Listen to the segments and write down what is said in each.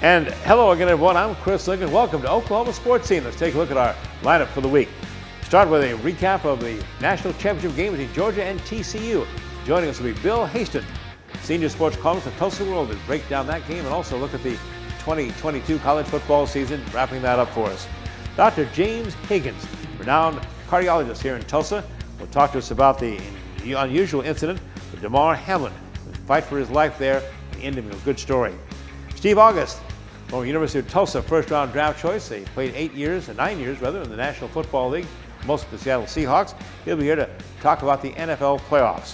And hello again, everyone. I'm Chris Lincoln. Welcome to Oklahoma Sportscene. Let's take a look at our lineup for the week. Start with a recap of the national championship game between Georgia and TCU. Joining us will be Bill Haisten, senior sports columnist of Tulsa Oilers, to break down that game and also look at the 2022 college football season, wrapping that up for us. Dr. James Higgins, renowned cardiologist here in Tulsa, will talk to us about the unusual incident with Damar Hamlin, the fight for his life there, and the ending of a good story. Steve August, former University of Tulsa first-round draft choice. They played 9 years in the National Football League, most of the Seattle Seahawks. He'll be here to talk about the NFL playoffs.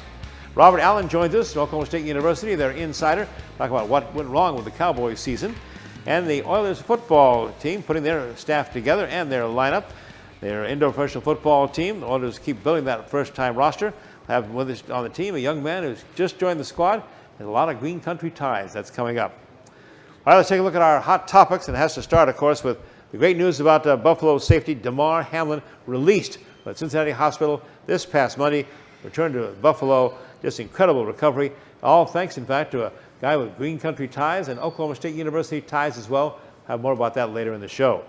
Robert Allen joins us from Oklahoma State University, their insider, talk about what went wrong with the Cowboys season. And the Oilers football team putting their staff together and their lineup. Their indoor professional football team. The Oilers keep building that first-time roster. Have with us on the team a young man who's just joined the squad. Has a lot of green country ties. That's coming up. All right, let's take a look at our hot topics, and it has to start, of course, with the great news about Buffalo safety Damar Hamlin, released from Cincinnati Hospital this past Monday, returned to Buffalo. Just incredible recovery, all thanks, in fact, to a guy with green country ties and Oklahoma State University ties as well. Have more about that later in the show.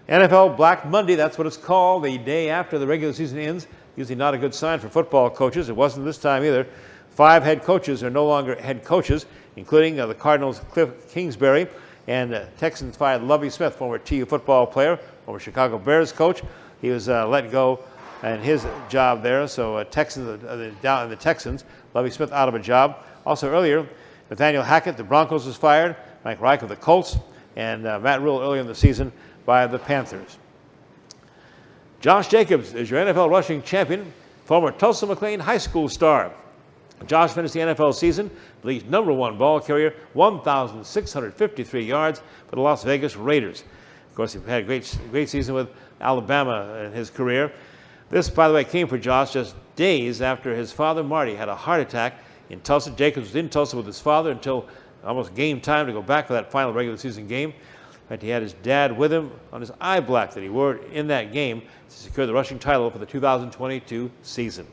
NFL Black Monday, that's what it's called, the day after the regular season ends. Usually not a good sign for football coaches. It wasn't this time either. 5 head coaches are no longer head coaches, including the Cardinals' Cliff Kingsbury, and Texans fired Lovie Smith, former TU football player, former Chicago Bears coach. He was let go in his job there. So down in the Texans, Lovie Smith out of a job. Also earlier, Nathaniel Hackett, the Broncos, was fired. Mike Reich of the Colts, and Matt Rule earlier in the season by the Panthers. Josh Jacobs is your NFL rushing champion, former Tulsa McLean High School star. Josh finished the NFL season, the league's #1 ball carrier, 1,653 yards for the Las Vegas Raiders. Of course, he had a great season with Alabama in his career. This, by the way, came for Josh just days after his father, Marty, had a heart attack in Tulsa. Jacobs was in Tulsa with his father until almost game time to go back for that final regular season game. In fact, he had his dad with him on his eye black that he wore in that game to secure the rushing title for the 2022 season.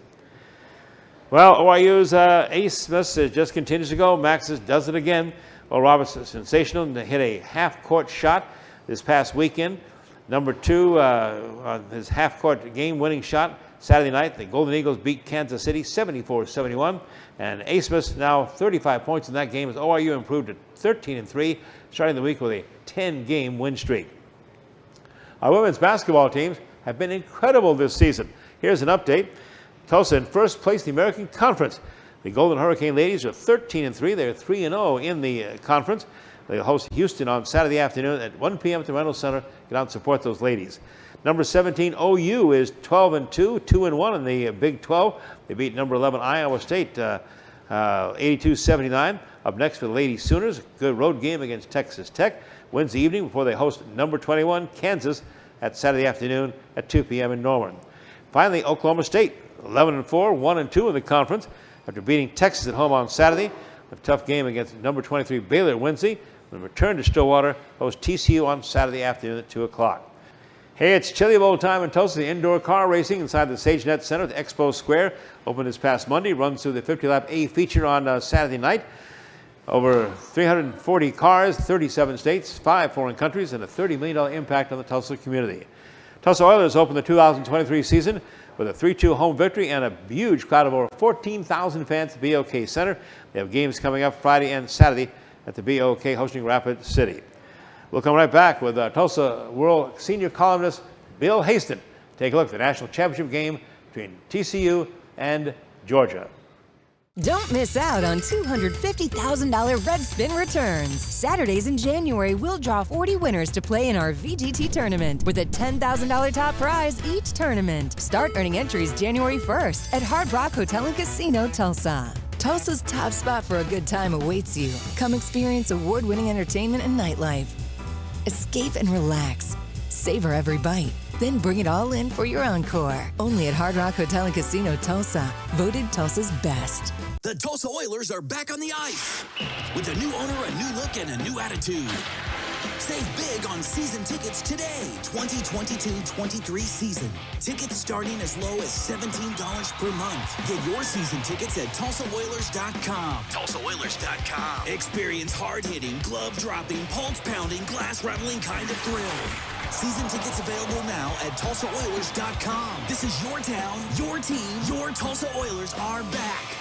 Well, OIU's Ace Smith just continues to go. Max's does it again. Well, Roberts is sensational and hit a half-court shot this past weekend. Number 2 on his half-court game-winning shot Saturday night. The Golden Eagles beat Kansas City 74-71. And Ace Smith now 35 points in that game as OIU improved to 13-3, starting the week with a 10-game win streak. Our women's basketball teams have been incredible this season. Here's an update. Tulsa in first place in the American Conference. The Golden Hurricane ladies are 13-3. They're 3-0 in the conference. They'll host Houston on Saturday afternoon at 1 p.m. at the Reynolds Center. Get out and support those ladies. Number 17, OU, is 12-2, 2-1 in the Big 12. They beat number 11, Iowa State, 82-79. Up next for the Lady Sooners, a good road game against Texas Tech. Wednesday evening before they host number 21, Kansas, at Saturday afternoon at 2 p.m. in Norman. Finally, Oklahoma State, 11-4, 1-2 in the conference after beating Texas at home on Saturday. A tough game against number 23 Baylor Wednesday. Then return to Stillwater, host TCU on Saturday afternoon at 2 o'clock. Hey, it's Chili Bowl time in Tulsa. The indoor car racing inside the SageNet Center at Expo Square opened this past Monday. Runs through the 50-lap A feature on Saturday night. Over 340 cars, 37 states, 5 foreign countries, and a $30 million impact on the Tulsa community. Tulsa Oilers opened the 2023 season with a 3-2 home victory and a huge crowd of over 14,000 fans at the BOK Center. They have games coming up Friday and Saturday at the BOK hosting Rapid City. We'll come right back with Tulsa World senior columnist Bill Haisten. Take a look at the national championship game between TCU and Georgia. Don't miss out on $250,000 Red Spin returns. Saturdays in January, we'll draw 40 winners to play in our VGT tournament with a $10,000 top prize each tournament. Start earning entries January 1st at Hard Rock Hotel and Casino, Tulsa. Tulsa's top spot for a good time awaits you. Come experience award-winning entertainment and nightlife. Escape and relax. Savor every bite. Then bring it all in for your encore. Only at Hard Rock Hotel and Casino, Tulsa. Voted Tulsa's best. The Tulsa Oilers are back on the ice. With a new owner, a new look, and a new attitude. Save big on season tickets today. 2022-23 season. Tickets starting as low as $17 per month. Get your season tickets at TulsaOilers.com. TulsaOilers.com. Experience hard-hitting, glove-dropping, pulse-pounding, glass-rattling kind of thrill. Season tickets available now at TulsaOilers.com. This is your town, your team, your Tulsa Oilers are back.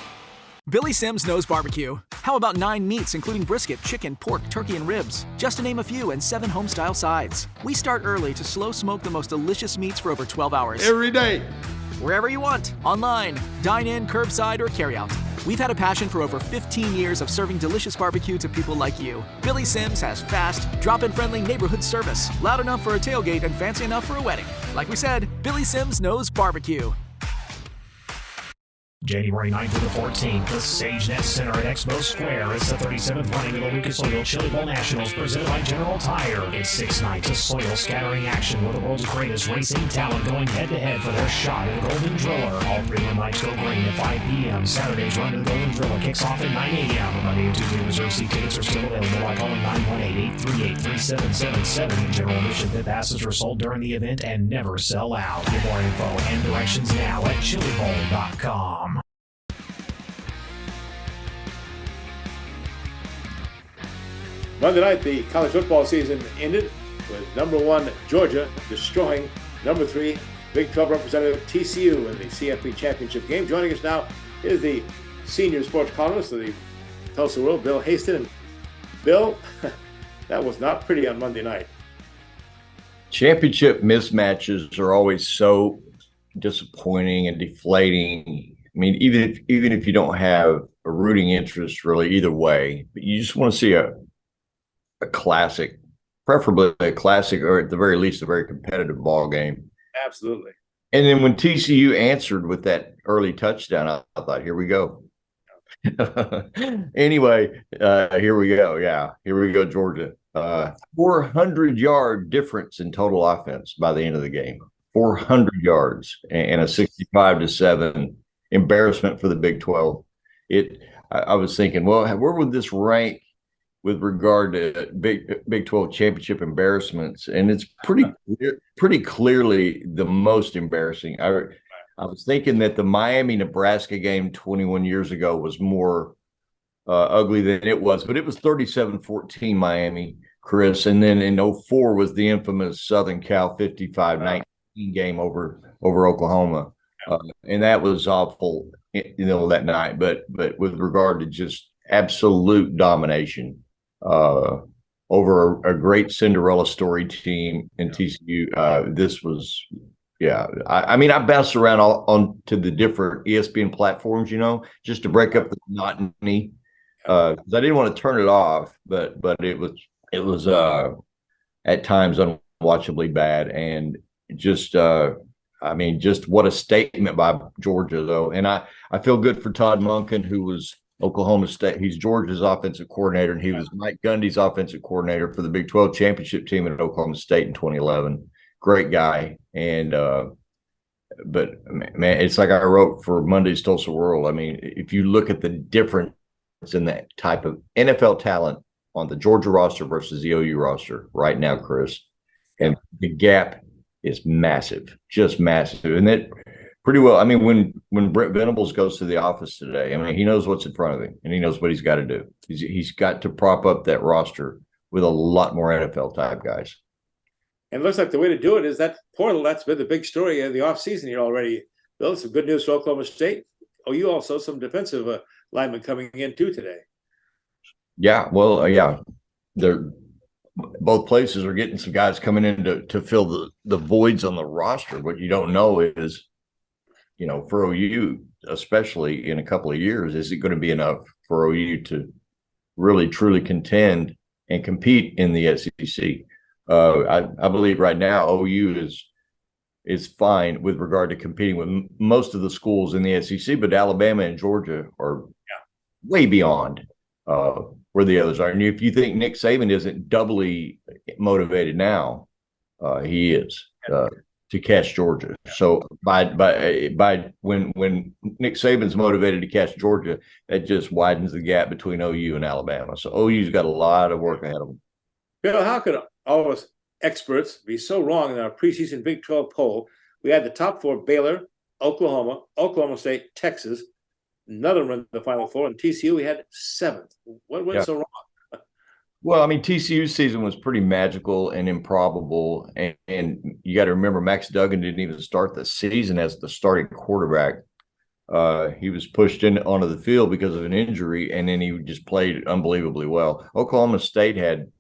Billy Sims knows barbecue. How about 9 meats, including brisket, chicken, pork, turkey, and ribs? Just to name a few, and 7 home-style sides. We start early to slow smoke the most delicious meats for over 12 hours. Every day. Wherever you want, online, dine-in, curbside, or carry-out. We've had a passion for over 15 years of serving delicious barbecue to people like you. Billy Sims has fast, drop-in friendly neighborhood service, loud enough for a tailgate and fancy enough for a wedding. Like we said, Billy Sims knows barbecue. January 9th to the 14th, the SageNet Center at Expo Square. It's the 37th running of the Lucas Oil Chili Bowl Nationals presented by General Tire. It's 6 nights of soil scattering action with the world's greatest racing talent going head-to-head for their shot at the Golden Driller. All 3 nights go green at 5 p.m. Saturday's run to the Golden Driller kicks off at 9 a.m. Monday and Tuesday reserve seat tickets are still available by calling 918-838-3777. General admission pit passes are sold during the event and never sell out. Get more info and directions now at chilibowl.com. Monday night, the college football season ended with number 1 Georgia destroying number 3 Big 12 representative TCU in the CFP championship game. Joining us now is the senior sports columnist of the Tulsa World, Bill Haisten. And Bill, that was not pretty on Monday night. Championship mismatches are always so disappointing and deflating. I mean, even if you don't have a rooting interest really either way, but you just want to see a classic, preferably a classic, or at the very least a very competitive ball game. Absolutely. And then when TCU answered with that early touchdown, I thought, here we go. Anyway, here we go. Yeah, here we go, Georgia. 400-yard difference in total offense by the end of the game. 400 yards and a 65-7 embarrassment for the Big 12. I was thinking, well, where would this rank with regard to Big 12 championship embarrassments? And it's pretty clearly the most embarrassing. I was thinking that the Miami-Nebraska game 21 years ago was more ugly than it was, but it was 37-14 Miami, Chris. And then in 04 was the infamous Southern Cal 55-19 game over Oklahoma. And that was awful, that night. But with regard to just absolute domination over a great Cinderella story team in TCU, this was, I mean, I bounced around on to the different ESPN platforms, just to break up the monotony, because I didn't want to turn it off, but it was at times unwatchably bad, and just just what a statement by Georgia, though. And I feel good for Todd Monken, who was Oklahoma State. He's Georgia's offensive coordinator, and he was Mike Gundy's offensive coordinator for the Big 12 championship team at Oklahoma State in 2011. Great guy. And but man, it's like I wrote for Monday's Tulsa World. I mean, if you look at the difference in that type of NFL talent on the Georgia roster versus the OU roster right now, Chris, and the gap is massive, just massive. And that pretty well, I mean, when Brent Venables goes to the office today, I mean, he knows what's in front of him and he knows what he's got to do. He's got to prop up that roster with a lot more NFL type guys. And it looks like the way to do it is that portal. That's been the big story of the offseason here already. Bill, some good news for Oklahoma State. OU also some defensive linemen coming in too today. Yeah, well, they're both places are getting some guys coming in to fill the voids on the roster. What you don't know is, for OU, especially in a couple of years, is it going to be enough for OU to really truly contend and compete in the SEC? I believe right now OU is fine with regard to competing with most of the schools in the SEC, but Alabama and Georgia are way beyond where the others are. And if you think Nick Saban isn't doubly motivated now, he is to catch Georgia. So by when Nick Saban's motivated to catch Georgia, that just widens the gap between OU and Alabama. So OU's got a lot of work ahead of them. Bill, how could all of us experts be so wrong in our preseason Big 12 poll? We had the top four: Baylor, Oklahoma, Oklahoma State, Texas. None of them in the Final Four. And TCU, we had seventh. What went so wrong? Well, I mean, TCU's season was pretty magical and improbable. And you got to remember, Max Duggan didn't even start the season as the starting quarterback. He was pushed onto the field because of an injury, and then he just played unbelievably well. Oklahoma State had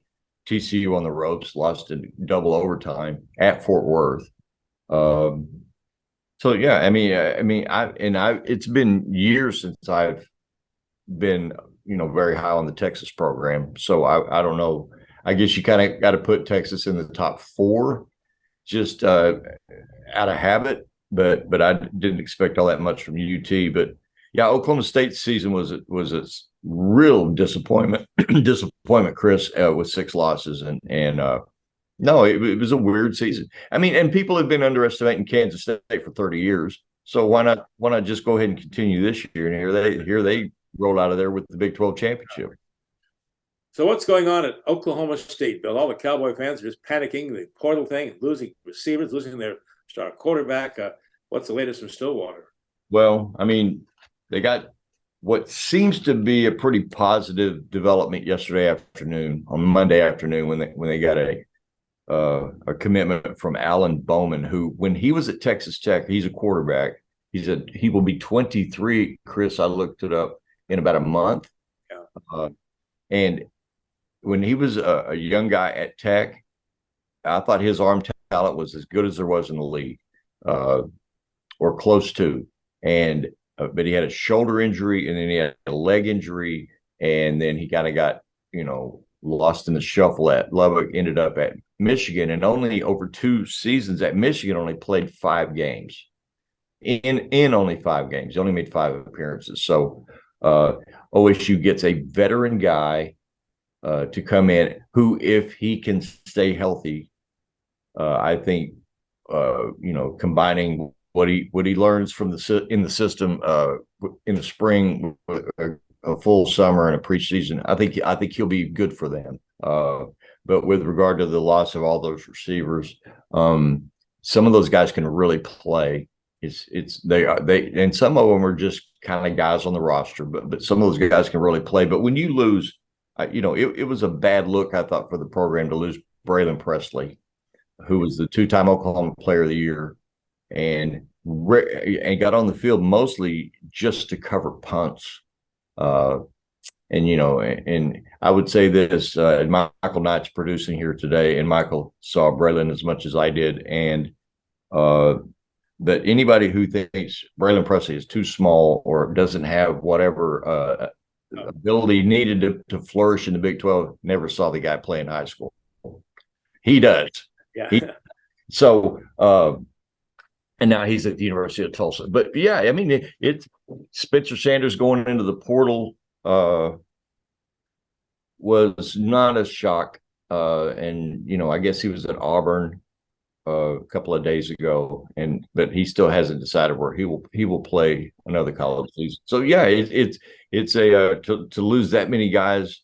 TCU on the ropes, lost in double overtime at Fort Worth. So yeah, it's been years since I've been, very high on the Texas program. So I don't know. I guess you kind of got to put Texas in the top four, just out of habit. But I didn't expect all that much from UT. But yeah, Oklahoma State's season was a real disappointment, Chris, with 6 losses. And no, it was a weird season. I mean, and people have been underestimating Kansas State for 30 years. So why not just go ahead and continue this year? And here they rolled out of there with the Big 12 championship. So what's going on at Oklahoma State, Bill? All the Cowboy fans are just panicking, the portal thing, losing receivers, losing their star quarterback. What's the latest from Stillwater? Well, I mean, they got what seems to be a pretty positive development yesterday afternoon, on Monday afternoon, when they got a commitment from Alan Bowman, who, when he was at Texas Tech, he's a quarterback. He said he will be 23, Chris. I looked it up, in about a month. Yeah. And when he was a young guy at Tech, I thought his arm talent was as good as there was in the league, or close to. And but he had a shoulder injury, and then he had a leg injury, and then he kind of got lost in the shuffle at Lubbock. Ended up at Michigan, and only over 2 seasons at Michigan only played 5 games. In only 5 games, he only made 5 appearances. So OSU gets a veteran guy to come in who, if he can stay healthy, I think combining what he learns from in the system in the spring, a full summer and a preseason, I think he'll be good for them. But with regard to the loss of all those receivers, some of those guys can really play. They and some of them are just kind of guys on the roster, but some of those guys can really play. But when you lose, it was a bad look, I thought, for the program to lose Braylon Presley, who was the 2-time Oklahoma Player of the Year, and got on the field mostly just to cover punts. And I would say this, Michael Knight's producing here today, and Michael saw Braylon as much as I did, and that anybody who thinks Braylon Presley is too small or doesn't have whatever ability needed to flourish in the Big 12 never saw the guy play in high school. He does. Yeah. And now he's at the University of Tulsa. But yeah, I mean, it's Spencer Sanders going into the portal was not a shock. And I guess he was at Auburn a couple of days ago, but he still hasn't decided where he will play another college season. So yeah, it's to lose that many guys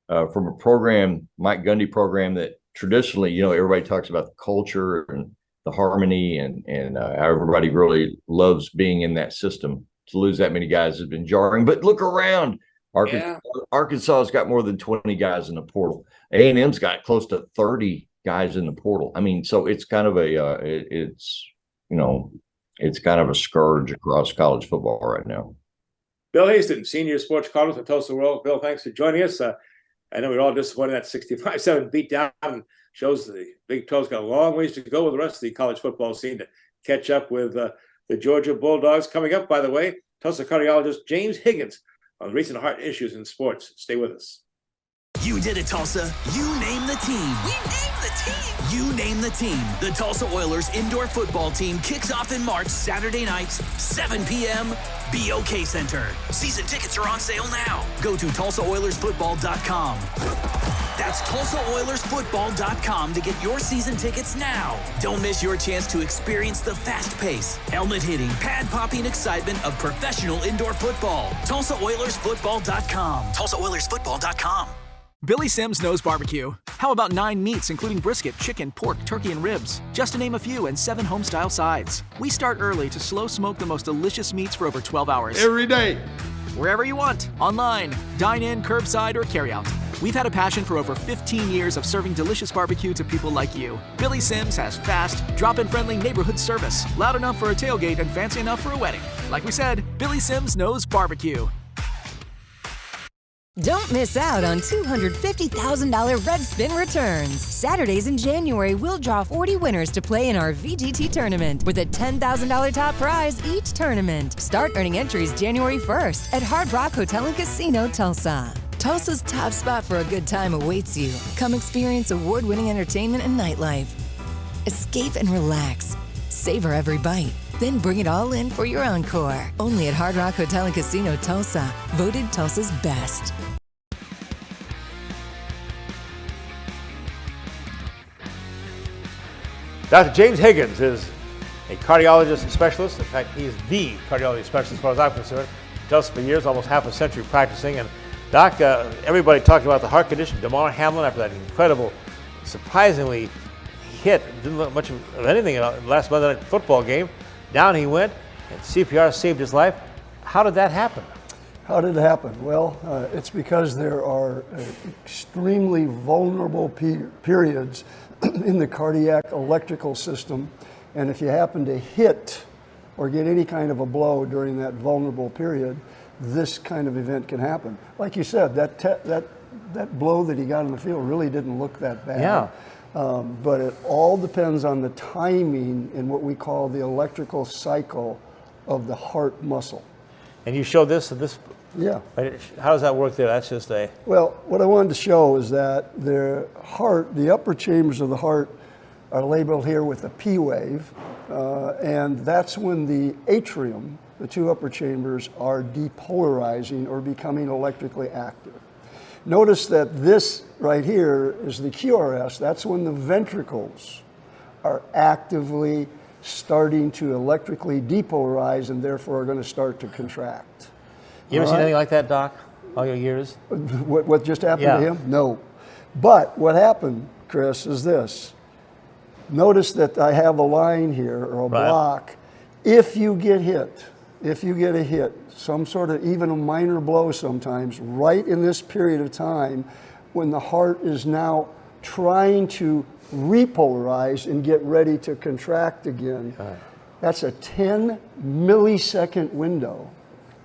from a program, Mike Gundy program, that traditionally, everybody talks about the culture and the harmony and how everybody really loves being in that system. To lose that many guys has been jarring. But look around. Arkansas has got more than 20 guys in the portal. A&M's got close to 30 guys in the portal. I mean, so it's kind of it's kind of a scourge across college football right now. Bill Haisten, senior sports columnist at Tulsa World. Bill, thanks for joining us. I know we're all disappointed that 65-7 beatdown shows the Big 12's got a long ways to go with the rest of the college football scene to catch up with the Georgia Bulldogs. Coming up, by the way, Tulsa cardiologist James Higgins on recent heart issues in sports. Stay with us. You did it, Tulsa. You name the team. We name the team. You name the team. The Tulsa Oilers indoor football team kicks off in March, Saturday nights, 7 p.m., BOK Center. Season tickets are on sale now. Go to TulsaOilersFootball.com. That's TulsaOilersFootball.com to get your season tickets now. Don't miss your chance to experience the fast pace, helmet-hitting, pad-popping excitement of professional indoor football. TulsaOilersFootball.com. TulsaOilersFootball.com. Billy Sims knows barbecue. How about 9 meats, including brisket, chicken, pork, turkey, and ribs? Just to name a few, and 7 home-style sides. We start early to slow smoke the most delicious meats for over 12 hours. Every day. Wherever you want, online, dine-in, curbside, or carry-out. We've had a passion for over 15 years of serving delicious barbecue to people like you. Billy Sims has fast, drop-in friendly neighborhood service, loud enough for a tailgate and fancy enough for a wedding. Like we said, Billy Sims knows barbecue. Don't miss out on $250,000 Red Spin returns. Saturdays in January, we'll draw 40 winners to play in our VGT tournament with a $10,000 top prize each tournament. Start earning entries January 1st at Hard Rock Hotel and Casino, Tulsa. Tulsa's top spot for a good time awaits you. Come experience award-winning entertainment and nightlife. Escape and relax. Savor every bite. Then bring it all in for your encore. Only at Hard Rock Hotel and Casino, Tulsa. Voted Tulsa's best. Dr. James Higgins is a cardiologist specialist. In fact, he is the cardiology specialist as far as I'm concerned. Tulsa for years, almost half a century practicing. And Doc, everybody talking about the heart condition. Damar Hamlin, after that incredible, surprisingly hit, didn't look much of anything in the last Monday night football game. Down he went, and CPR saved his life. How did that happen? How did it happen? Well, it's because there are extremely vulnerable periods in the cardiac electrical system, and if you happen to hit or get any kind of a blow during that vulnerable period, this kind of event can happen. Like you said, that blow that he got in the field really didn't look that bad. Yeah. But it all depends on the timing in what we call the electrical cycle of the heart muscle. And you showed this. Yeah. How does that work there? That's just a... Well, what I wanted to show is that the heart, the upper chambers of the heart are labeled here with a P wave, and that's when the atrium, the 2 upper chambers, are depolarizing or becoming electrically active. Notice that this right here is the QRS. That's when the ventricles are actively starting to electrically depolarize and therefore are going to start to contract. You ever seen anything like that, Doc, all your years? What just happened to him? No. But what happened, Chris, is this. Notice that I have a line here, or a block. If you get hit, if you get a hit, some sort of, even a minor blow sometimes, right in this period of time when the heart is now trying to repolarize and get ready to contract again, that's a 10 millisecond window.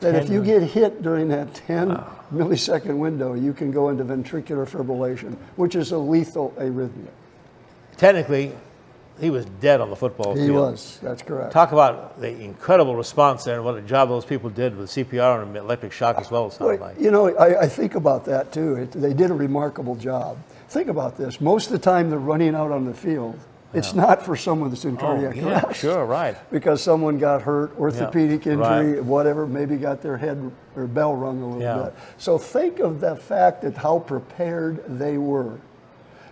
That if you get hit during that 10 millisecond window, you can go into ventricular fibrillation, which is a lethal arrhythmia. Technically, he was dead on the football field. He was, that's correct. Talk about the incredible response there and what a job those people did with CPR and electric shock as well, it sounded like. You know, I think about that too. They did a remarkable job. Think about this. Most of the time they're running out on the field. It's not for someone that's in cardiac arrest. Sure, right. Because someone got hurt, orthopedic injury, whatever, maybe got their head or bell rung a little bit. So think of the fact that how prepared they were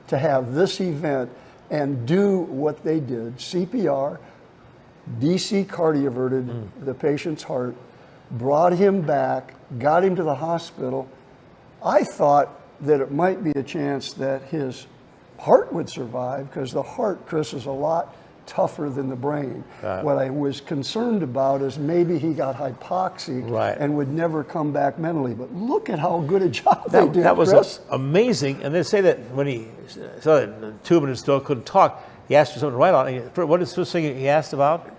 to have this event and do what they did. CPR, DC cardioverted the patient's heart, brought him back, got him to the hospital. I thought that it might be a chance that his heart would survive, because the heart, Chris, is a lot tougher than the brain. What I was concerned about is maybe he got hypoxic and would never come back mentally. But look at how good a job they did, That was Chris. amazing. And they say that when he saw that the tube in his throat, couldn't talk, he asked for something to write on. What is the first thing he asked about?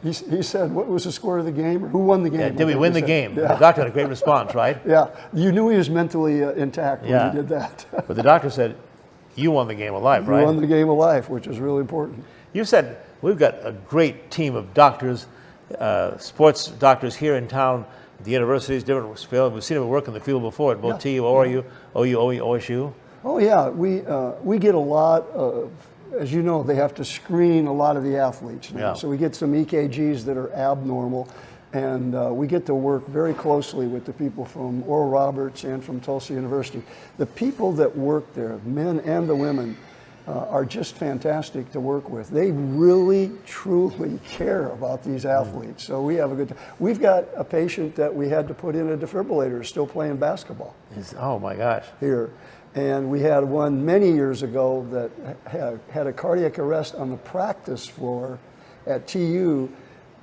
He said, what was the score of the game? Or who won the game? Yeah, did we win the game? The doctor had a great response, right? Yeah, you knew he was mentally intact when he did that. But the doctor said, you won the game of life, right? You won the game of life, which is really important. You said we've got a great team of doctors, sports doctors here in town at the universities, different fields. We've seen them work in the field before at both TU, ORU, OSU. Oh yeah, we get a lot of, as you know, they have to screen a lot of the athletes now. So we get some EKGs that are abnormal, and we get to work very closely with the people from Oral Roberts and from Tulsa University. The people that work there, men and the women, are just fantastic to work with. They really, truly care about these athletes. So we have a good time. We've got a patient that we had to put in a defibrillator, still playing basketball. Oh my gosh. Here. And we had one many years ago that had a cardiac arrest on the practice floor at TU.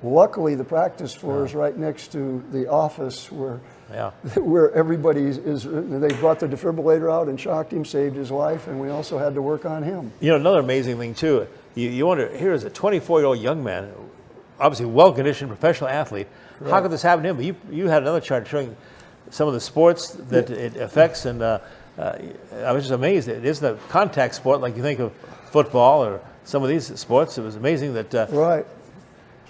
Luckily, the practice floor is right next to the office where everybody is. They brought the defibrillator out and shocked him, saved his life, and we also had to work on him. You know, another amazing thing too, you wonder, here is a 24-year-old young man, obviously well-conditioned professional athlete. Correct. How could this happen to him? But you had another chart showing some of the sports that it affects, and I was just amazed. It isn't a contact sport like you think of football or some of these sports. It was amazing that... Right.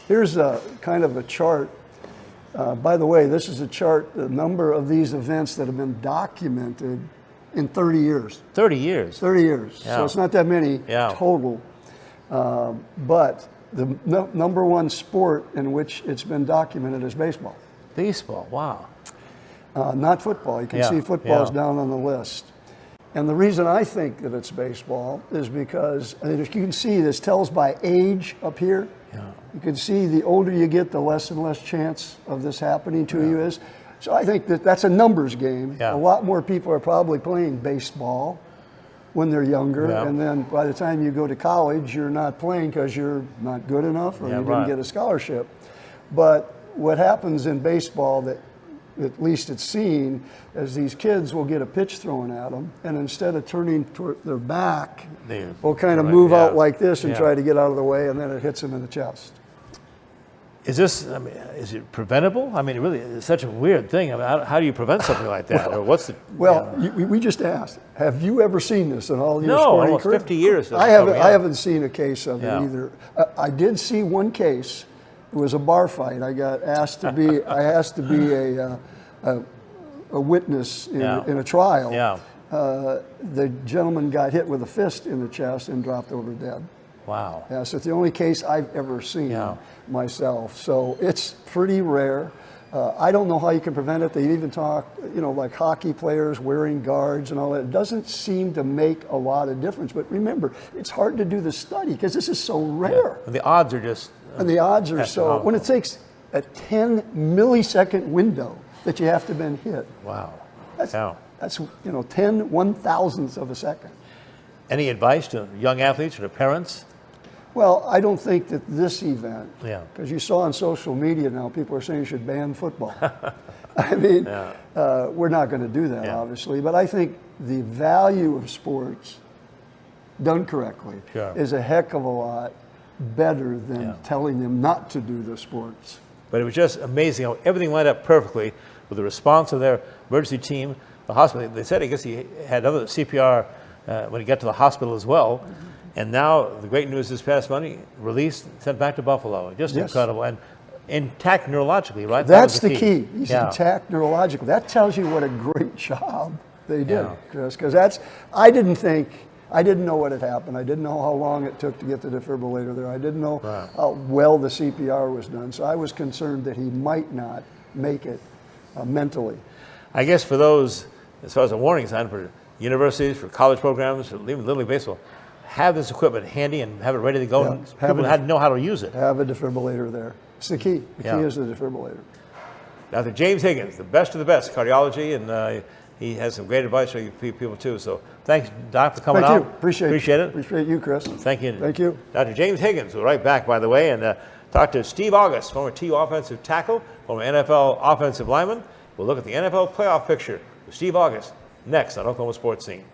Here's a kind of a chart. By the way, this is a chart, the number of these events that have been documented in 30 years. 30 years? 30 years. Yeah. So it's not that many total. But the number one sport in which it's been documented is baseball. Baseball, wow. Not football. You can see football's down on the list. And the reason I think that it's baseball is because, if you can see, this tells by age up here. Yeah. You can see the older you get, the less and less chance of this happening to you is. So I think that that's a numbers game. Yeah. A lot more people are probably playing baseball when they're younger, and then by the time you go to college, you're not playing because you're not good enough or you didn't get a scholarship. But what happens in baseball that at least it's seen, as these kids will get a pitch thrown at them, and instead of turning toward their back, will kind of move out like this and try to get out of the way, and then it hits them in the chest. Is this, I mean, is it preventable? I mean, it really is such a weird thing. I mean, how do you prevent something like that? Or what's the... Well, we just asked, have you ever seen this in all your sporting almost career? 50 years. I haven't seen a case of it either. I did see one case. It was a bar fight. I got asked to be. I asked to be a witness in a trial. Yeah. The gentleman got hit with a fist in the chest and dropped over dead. Wow. Yeah. So it's the only case I've ever seen myself. So it's pretty rare. I don't know how you can prevent it. They even talk, like hockey players wearing guards and all that. It doesn't seem to make a lot of difference. But remember, it's hard to do the study because this is so rare. And the odds are just... And the odds are so, when it takes a 10 millisecond window that you have to have been hit. Wow. That's 10 1,000ths of a second. Any advice to young athletes or to parents? Well, I don't think that this event, because you saw on social media now, people are saying you should ban football. I mean, we're not going to do that, obviously, but I think the value of sports, done correctly, is a heck of a lot better than telling them not to do the sports. But it was just amazing how everything lined up perfectly with the response of their emergency team, the hospital. They said, I guess he had other CPR when he got to the hospital as well. And now the great news this past Monday, released, sent back to Buffalo. Just incredible. And intact neurologically, right? That's the key. He's intact neurologically. That tells you what a great job they did, Chris. Because I didn't know what had happened. I didn't know how long it took to get the defibrillator there. I didn't know how well the CPR was done. So I was concerned that he might not make it mentally. I guess for those, as far as a warning sign for universities, for college programs, for even Little League Baseball, have this equipment handy and have it ready to go. And people had to know how to use it. Have a defibrillator there. It's the key. The key is the defibrillator. Dr. James Higgins, the best of the best, cardiology, and he has some great advice for you people too. So thanks, Doc, for coming out. Appreciate it. Appreciate you, Chris. Thank you. Thank you. Dr. James Higgins, we're right back, by the way, and talk to Steve August, former TU offensive tackle, former NFL offensive lineman. We'll look at the NFL playoff picture with Steve August next on Oklahoma Sports Scene.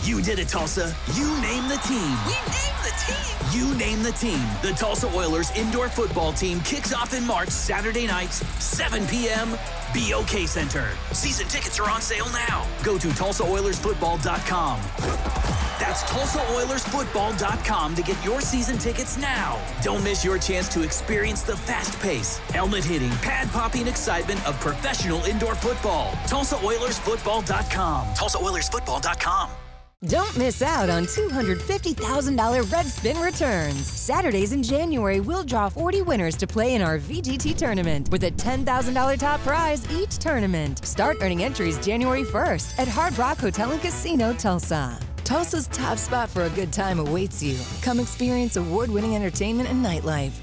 You did it, Tulsa. You name the team. We name the team. You name the team. The Tulsa Oilers indoor football team kicks off in March, Saturday nights, 7 p.m., BOK Center. Season tickets are on sale now. Go to TulsaOilersFootball.com. That's TulsaOilersFootball.com to get your season tickets now. Don't miss your chance to experience the fast pace, helmet hitting, pad popping excitement of professional indoor football. TulsaOilersFootball.com. TulsaOilersFootball.com. Don't miss out on $250,000 Red Spin returns. Saturdays in January, we'll draw 40 winners to play in our VGT tournament with a $10,000 top prize each tournament. Start earning entries January 1st at Hard Rock Hotel and Casino, Tulsa. Tulsa's top spot for a good time awaits you. Come experience award-winning entertainment and nightlife.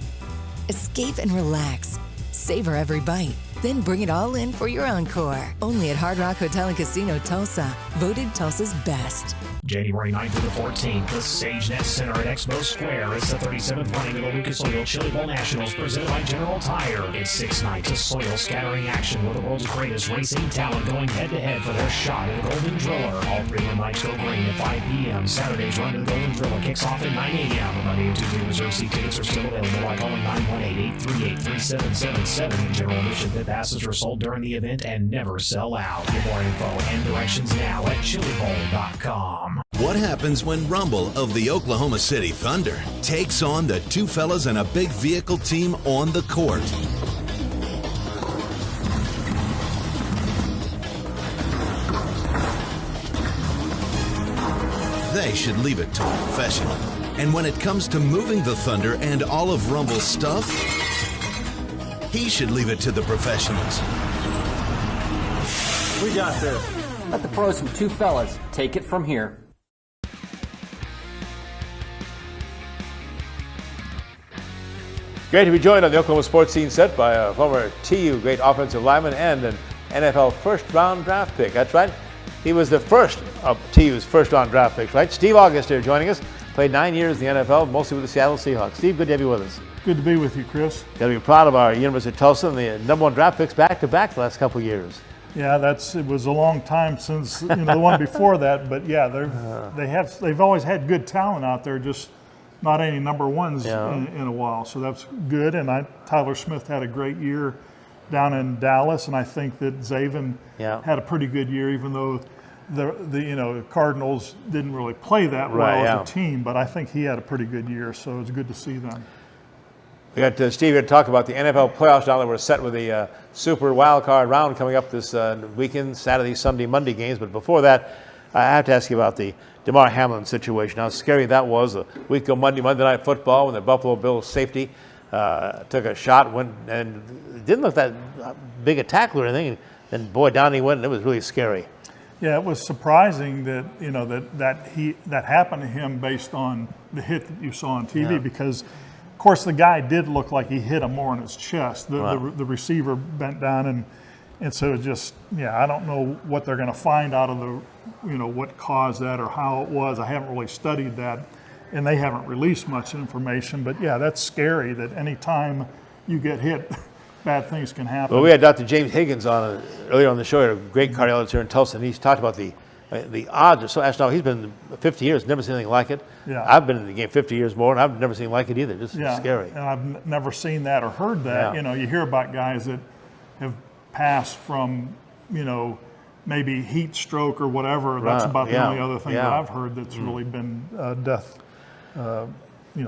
Escape and relax. Savor every bite. Then bring it all in for your encore. Only at Hard Rock Hotel and Casino Tulsa. Voted Tulsa's best. January 9th through the 14th, the SageNet Center at Expo Square. It's the 37th running of the Lucas Oil Chili Bowl Nationals presented by General Tire. It's 6 nights of soil scattering action with the world's greatest racing talent going head-to-head for their shot at the Golden Driller. All 3 nights go green at 5 p.m. Saturday's run to the Golden Driller kicks off at 9 a.m. Monday and Tuesday reserve seat tickets are still available by calling 918-838-3777. General admission pit passes are sold during the event and never sell out. Get more info and directions now at chilibowl.com. What happens when Rumble of the Oklahoma City Thunder takes on the two fellas and a big vehicle team on the court? They should leave it to a professional. And when it comes to moving the Thunder and all of Rumble's stuff, he should leave it to the professionals. We got this. Let the pros from two fellas take it from here. Great to be joined on the Oklahoma Sports Scene set by a former TU great offensive lineman and an NFL first-round draft pick. That's right. He was the first of TU's first-round draft picks, right? Steve August here joining us. Played 9 years in the NFL, mostly with the Seattle Seahawks. Steve, good to have you with us. Good to be with you, Chris. Got to be proud of our University of Tulsa and the #1 draft picks back-to-back the last couple of years. Yeah, it was a long time since the one before that, but yeah, they've always had good talent out there, just not any number ones in a while. So that's good. And Tyler Smith had a great year down in Dallas, and I think that Zaven had a pretty good year, even though the Cardinals didn't really play that well as a team. But I think he had a pretty good year, so it was good to see them. We got Steve here to talk about the NFL playoffs now that we're set with the Super Wild Card round coming up this weekend, Saturday, Sunday, Monday games. But before that, I have to ask you about the Damar Hamlin situation. How scary that was a week ago Monday Night Football when the Buffalo Bills safety took a shot, went and didn't look that big a tackle or anything. And boy, down he went, and it was really scary. Yeah, it was surprising that that happened to him based on the hit that you saw on TV because. Of course, the guy did look like he hit him more in his chest. The receiver bent down, and so it just, I don't know what they're going to find out of the, what caused that or how it was. I haven't really studied that, and they haven't released much information. But yeah, that's scary that any time you get hit, bad things can happen. Well, we had Dr. James Higgins on earlier on the show, a great cardiologist here in Tulsa, and he's talked about the odds are so astronomical. He's been 50 years, never seen anything like it. Yeah. I've been in the game 50 years more, and I've never seen like it either. Just scary. And I've never seen that or heard that. Yeah. You hear about guys that have passed from, maybe heat stroke or whatever. That's about the only other thing that I've heard that's really been death,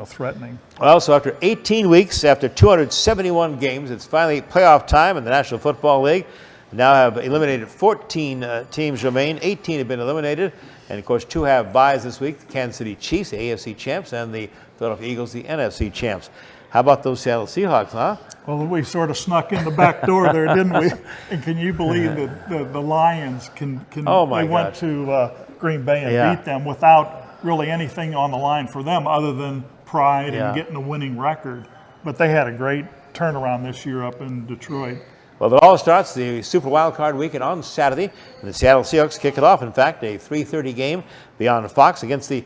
threatening. Well, so after 18 weeks, after 271 games, it's finally playoff time in the National Football League. Now have eliminated 14 teams remain. 18 have been eliminated. And, of course, 2 have byes this week. The Kansas City Chiefs, the AFC champs, and the Philadelphia Eagles, the NFC champs. How about those Seattle Seahawks, huh? Well, we sort of snuck in the back door there, didn't we? And can you believe that the Lions went to Green Bay and beat them without really anything on the line for them other than pride and getting a winning record. But they had a great turnaround this year up in Detroit. Well, it all starts the Super Wild Card weekend on Saturday. And the Seattle Seahawks kick it off, in fact, a 3:30 game beyond Fox against the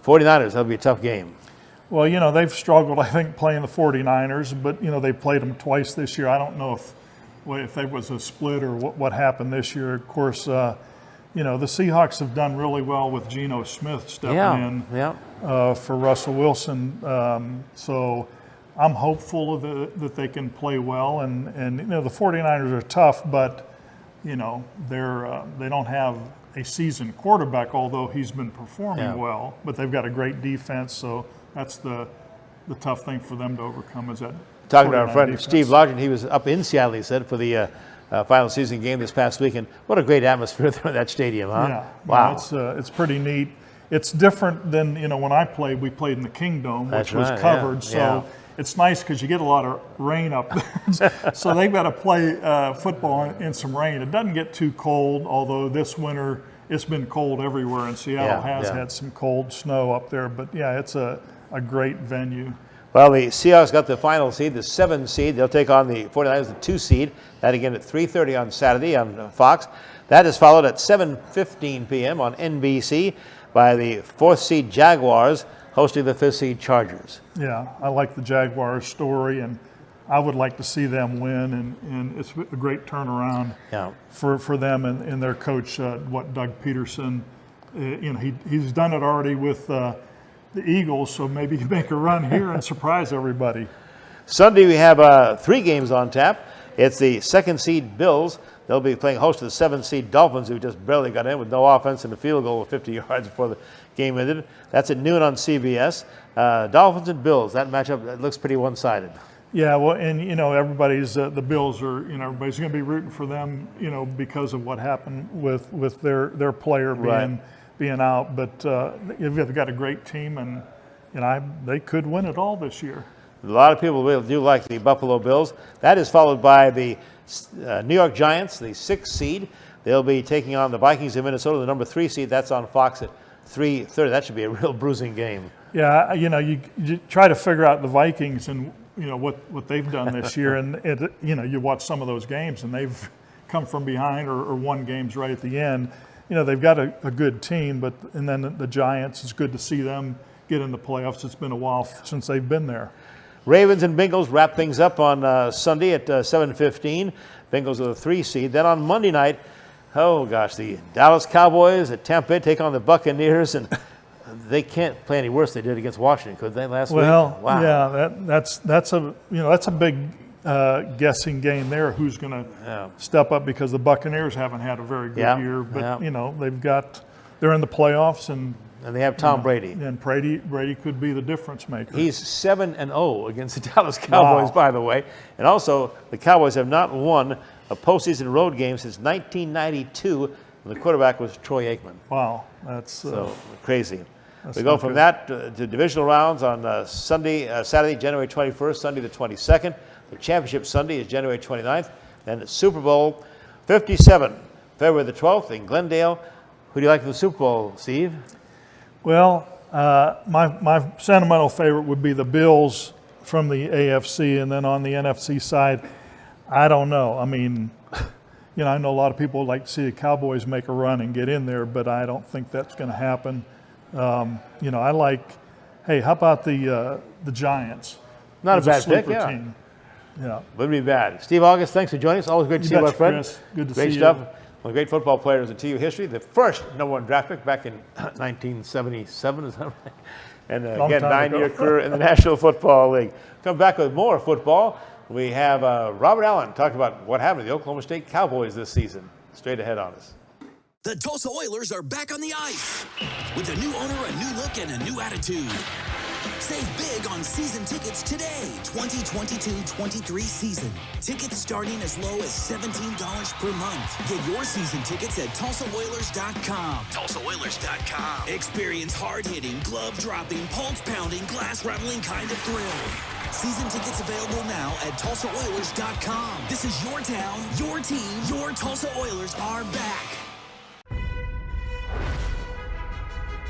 49ers. That'll be a tough game. Well, they've struggled, I think, playing the 49ers, but, they played them twice this year. I don't know if there was a split or what happened this year. Of course, the Seahawks have done really well with Geno Smith stepping in for Russell Wilson. So I'm hopeful that they can play well. And the 49ers are tough, but, they don't have a seasoned quarterback, although he's been performing well. But they've got a great defense, so that's the tough thing for them to overcome is that. Talking to our friend defense. Steve Largent, he was up in Seattle, he said, for the final season game this past weekend. What a great atmosphere there in that stadium, huh? Yeah. Wow. It's pretty neat. It's different than, when I played, we played in the Kingdome, which was covered. So it's nice because you get a lot of rain up there. So they've got to play football in some rain. It doesn't get too cold, although this winter it's been cold everywhere, and Seattle has had some cold snow up there. But, it's a great venue. Well, the Seahawks got the final seed, the 7 seed. They'll take on the 49ers, the 2 seed. That again at 3:30 on Saturday on Fox. That is followed at 7:15 p.m. on NBC by the 4th seed Jaguars hosting the 5th seed Chargers. Yeah, I like the Jaguars story, and I would like to see them win, and it's a great turnaround for them and their coach, Doug Peterson. He's done it already with the Eagles, so maybe he make a run here and surprise everybody. Sunday we have 3 games on tap. It's the 2nd seed Bills. They'll be playing host to the 7th seed Dolphins, who just barely got in with no offense and a field goal of 50 yards before the game ended. That's at noon on CBS. Dolphins and Bills, that matchup that looks pretty one-sided. Yeah, well, and everybody's the Bills are everybody's going to be rooting for them, because of what happened with their player being out. But they've got a great team, and they could win it all this year. A lot of people do like the Buffalo Bills. That is followed by the New York Giants, the 6th seed. They'll be taking on the Vikings of Minnesota, the number 3 seed. That's on Fox at 3:30. That should be a real bruising game. Yeah, you try to figure out the Vikings and what they've done this year, and you watch some of those games, and they've come from behind or won games right at the end. They've got a good team, and then the Giants, it's good to see them get in the playoffs. It's been a while since they've been there. Ravens and Bengals wrap things up on Sunday at 7:15. Bengals are the 3 seed. Then on Monday night, the Dallas Cowboys at Tampa Bay take on the Buccaneers, and they can't play any worse than they did against Washington, could they, last week? Well, wow. Yeah, that's a big guessing game there. Who's going to step up, because the Buccaneers haven't had a very good year, but they're in the playoffs, and they have Tom Brady. And Brady could be the difference maker. He's 7-0 against the Dallas Cowboys, by the way. And also, the Cowboys have not won a postseason road game since 1992, when the quarterback was Troy Aikman. Wow, that's crazy. We go from that to divisional rounds on Saturday, January 21st, Sunday the 22nd. The championship Sunday is January 29th. Then Super Bowl 57, February the 12th in Glendale. Who do you like for the Super Bowl, Steve? Well, my sentimental favorite would be the Bills from the AFC, and then on the NFC side, I don't know. I mean, I know a lot of people would like to see the Cowboys make a run and get in there, but I don't think that's going to happen. I like, how about the Giants? Not a bad pick, team. Yeah. Wouldn't be bad. Steve August, thanks for joining us. Always great to see you, my friend. Chris. Good to see you. Great stuff. One of the great football players in TU history. The first #1 draft pick back in 1977, is that right? And again, 9-year career in the National Football League. Come back with more football. We have Robert Allen talking about what happened to the Oklahoma State Cowboys this season. Straight ahead on us. The Tulsa Oilers are back on the ice with a new owner, a new look, and a new attitude. Save big on season tickets today, 2022-23 season. Tickets starting as low as $17 per month. Get your season tickets at TulsaOilers.com. TulsaOilers.com. Experience hard-hitting, glove-dropping, pulse-pounding, glass-rattling kind of thrill. Season tickets available now at TulsaOilers.com. This is your town, your team, your Tulsa Oilers are back.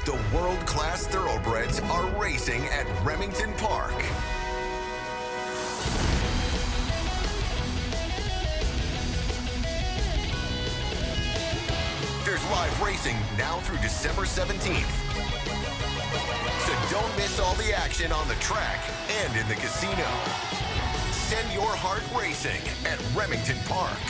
The world-class thoroughbreds are racing at Remington Park. There's live racing now through December 17th. So don't miss all the action on the track and in the casino. Send your heart racing at Remington Park.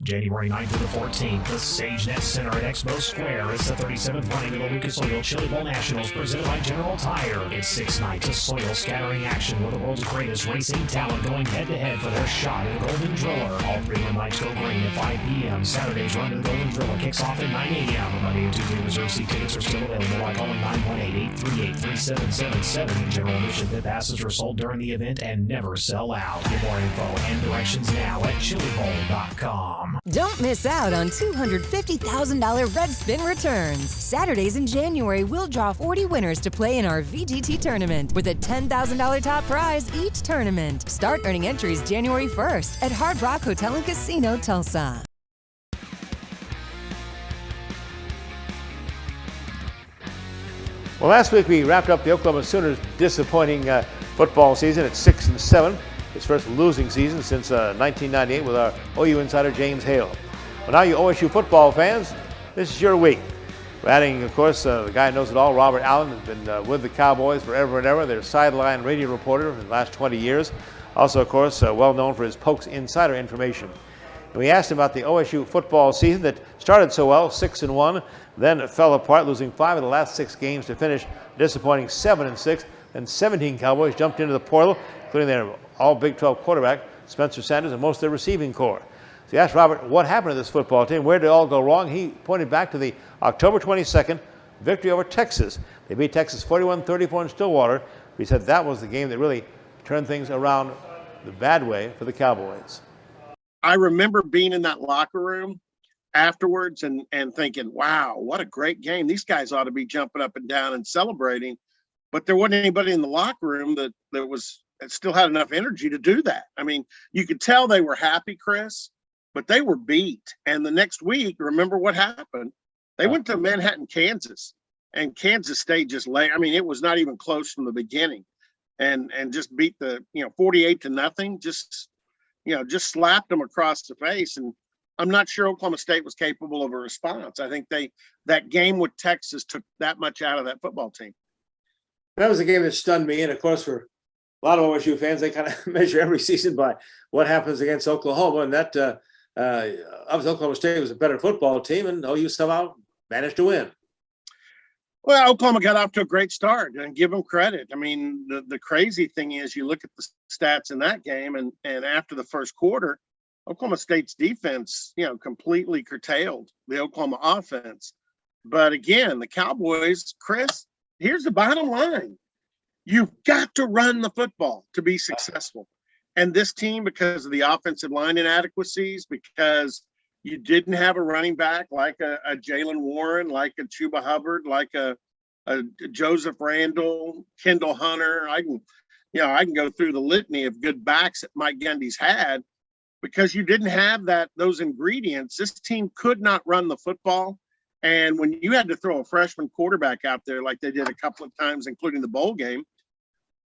January 9th to the 14th, the SageNet Center at Expo Square. It's the 37th running of the Lucas Oil Chili Bowl Nationals presented by General Tire. It's 6 nights of soil scattering action with the world's greatest racing talent going head-to-head for their shot at the Golden Driller. All 3 nights go green at 5 p.m. Saturday's run to the Golden Driller kicks off at 9 a.m. Monday and Tuesday reserve seat tickets are still available by calling 918-838-3777. General admission pit passes are sold during the event and never sell out. Get more info and directions now at chilibowl.com. Don't miss out on $250,000 Red Spin returns. Saturdays in January, we'll draw 40 winners to play in our VGT tournament with a $10,000 top prize each tournament. Start earning entries January 1st at Hard Rock Hotel and Casino, Tulsa. Well, last week we wrapped up the Oklahoma Sooners' disappointing football season at 6-7. Its first losing season since 1998 with our OU insider James Hale. Well, now you OSU football fans, this is your week. We're adding, of course, the guy who knows it all, Robert Allen, has been with the Cowboys forever and ever. Their sideline radio reporter for the last 20 years. Also, of course, well known for his Pokes insider information. And we asked him about the OSU football season that started so well, 6-1, then fell apart, losing 5 of the last 6 games to finish disappointing 7-6. Then 17 Cowboys jumped into the portal, including their all Big 12 quarterback, Spencer Sanders, and most of their receiving corps. So he asked Robert what happened to this football team, where did it all go wrong? He pointed back to the October 22nd victory over Texas. They beat Texas 41-34 in Stillwater. He said that was the game that really turned things around the bad way for the Cowboys. I remember being in that locker room afterwards and thinking, wow, what a great game. These guys ought to be jumping up and down and celebrating. But there wasn't anybody in the locker room that still had enough energy to do that. I mean, you could tell they were happy, Chris, but they were beat. And the next week, remember what happened? They went to Manhattan, Kansas, and Kansas State just it was not even close from the beginning, and just beat 48-0. Just slapped them across the face. And I'm not sure Oklahoma State was capable of a response. I think that game with Texas took that much out of that football team. That was a game that stunned me. And of course, for a lot of OSU fans, they kind of measure every season by what happens against Oklahoma. And that obviously Oklahoma State was a better football team, and OU somehow managed to win. Well, Oklahoma got off to a great start, and give them credit. I mean, the crazy thing is you look at the stats in that game, and after the first quarter, Oklahoma State's defense, completely curtailed the Oklahoma offense. But again, the Cowboys, Chris, here's the bottom line. You've got to run the football to be successful. And this team, because of the offensive line inadequacies, because you didn't have a running back like a Jalen Warren, like a Chuba Hubbard, like a Joseph Randall, Kendall Hunter. I can go through the litany of good backs that Mike Gundy's had. Because you didn't have those ingredients, this team could not run the football. And when you had to throw a freshman quarterback out there like they did a couple of times, including the bowl game,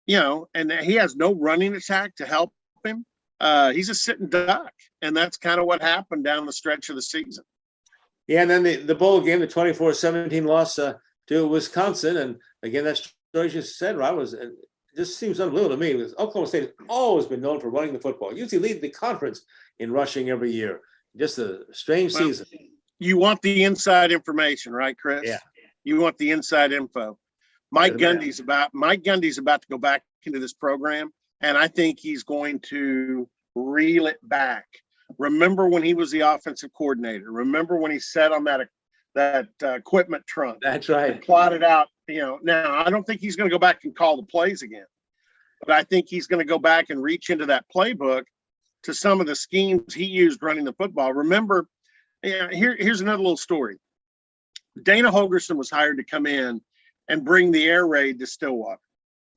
and he has no running attack to help him, he's a sitting duck. And that's kind of what happened down the stretch of the season. Yeah, and then the bowl game, the 24-17 loss to Wisconsin. And again, that story you said, Rob, it just seems unbelievable to me. Because Oklahoma State has always been known for running the football. Usually lead the conference in rushing every year. Just a strange season. You want the inside information, right, Chris? Yeah. You want the inside info. Mike Gundy's about to go back into this program, and I think he's going to reel it back. Remember when he was the offensive coordinator? Remember when he sat on that equipment trunk? That's right. And plotted out. Now I don't think he's going to go back and call the plays again, but I think he's going to go back and reach into that playbook to some of the schemes he used running the football. Remember, here's another little story. Dana Holgerson was hired to come in and bring the air raid to Stillwater.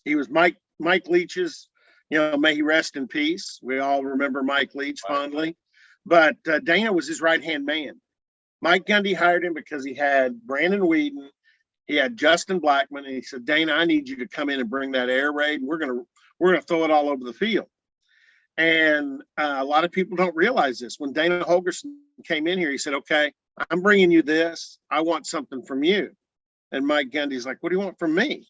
He was Mike Leach's, may he rest in peace. We all remember Mike Leach fondly. But Dana was his right-hand man. Mike Gundy hired him because he had Brandon Whedon, he had Justin Blackman, and he said, Dana, I need you to come in and bring that air raid. And we're gonna throw it all over the field. And a lot of people don't realize this. When Dana Holgerson came in here, he said, okay, I'm bringing you this. I want something from you. And Mike Gundy's like, what do you want from me?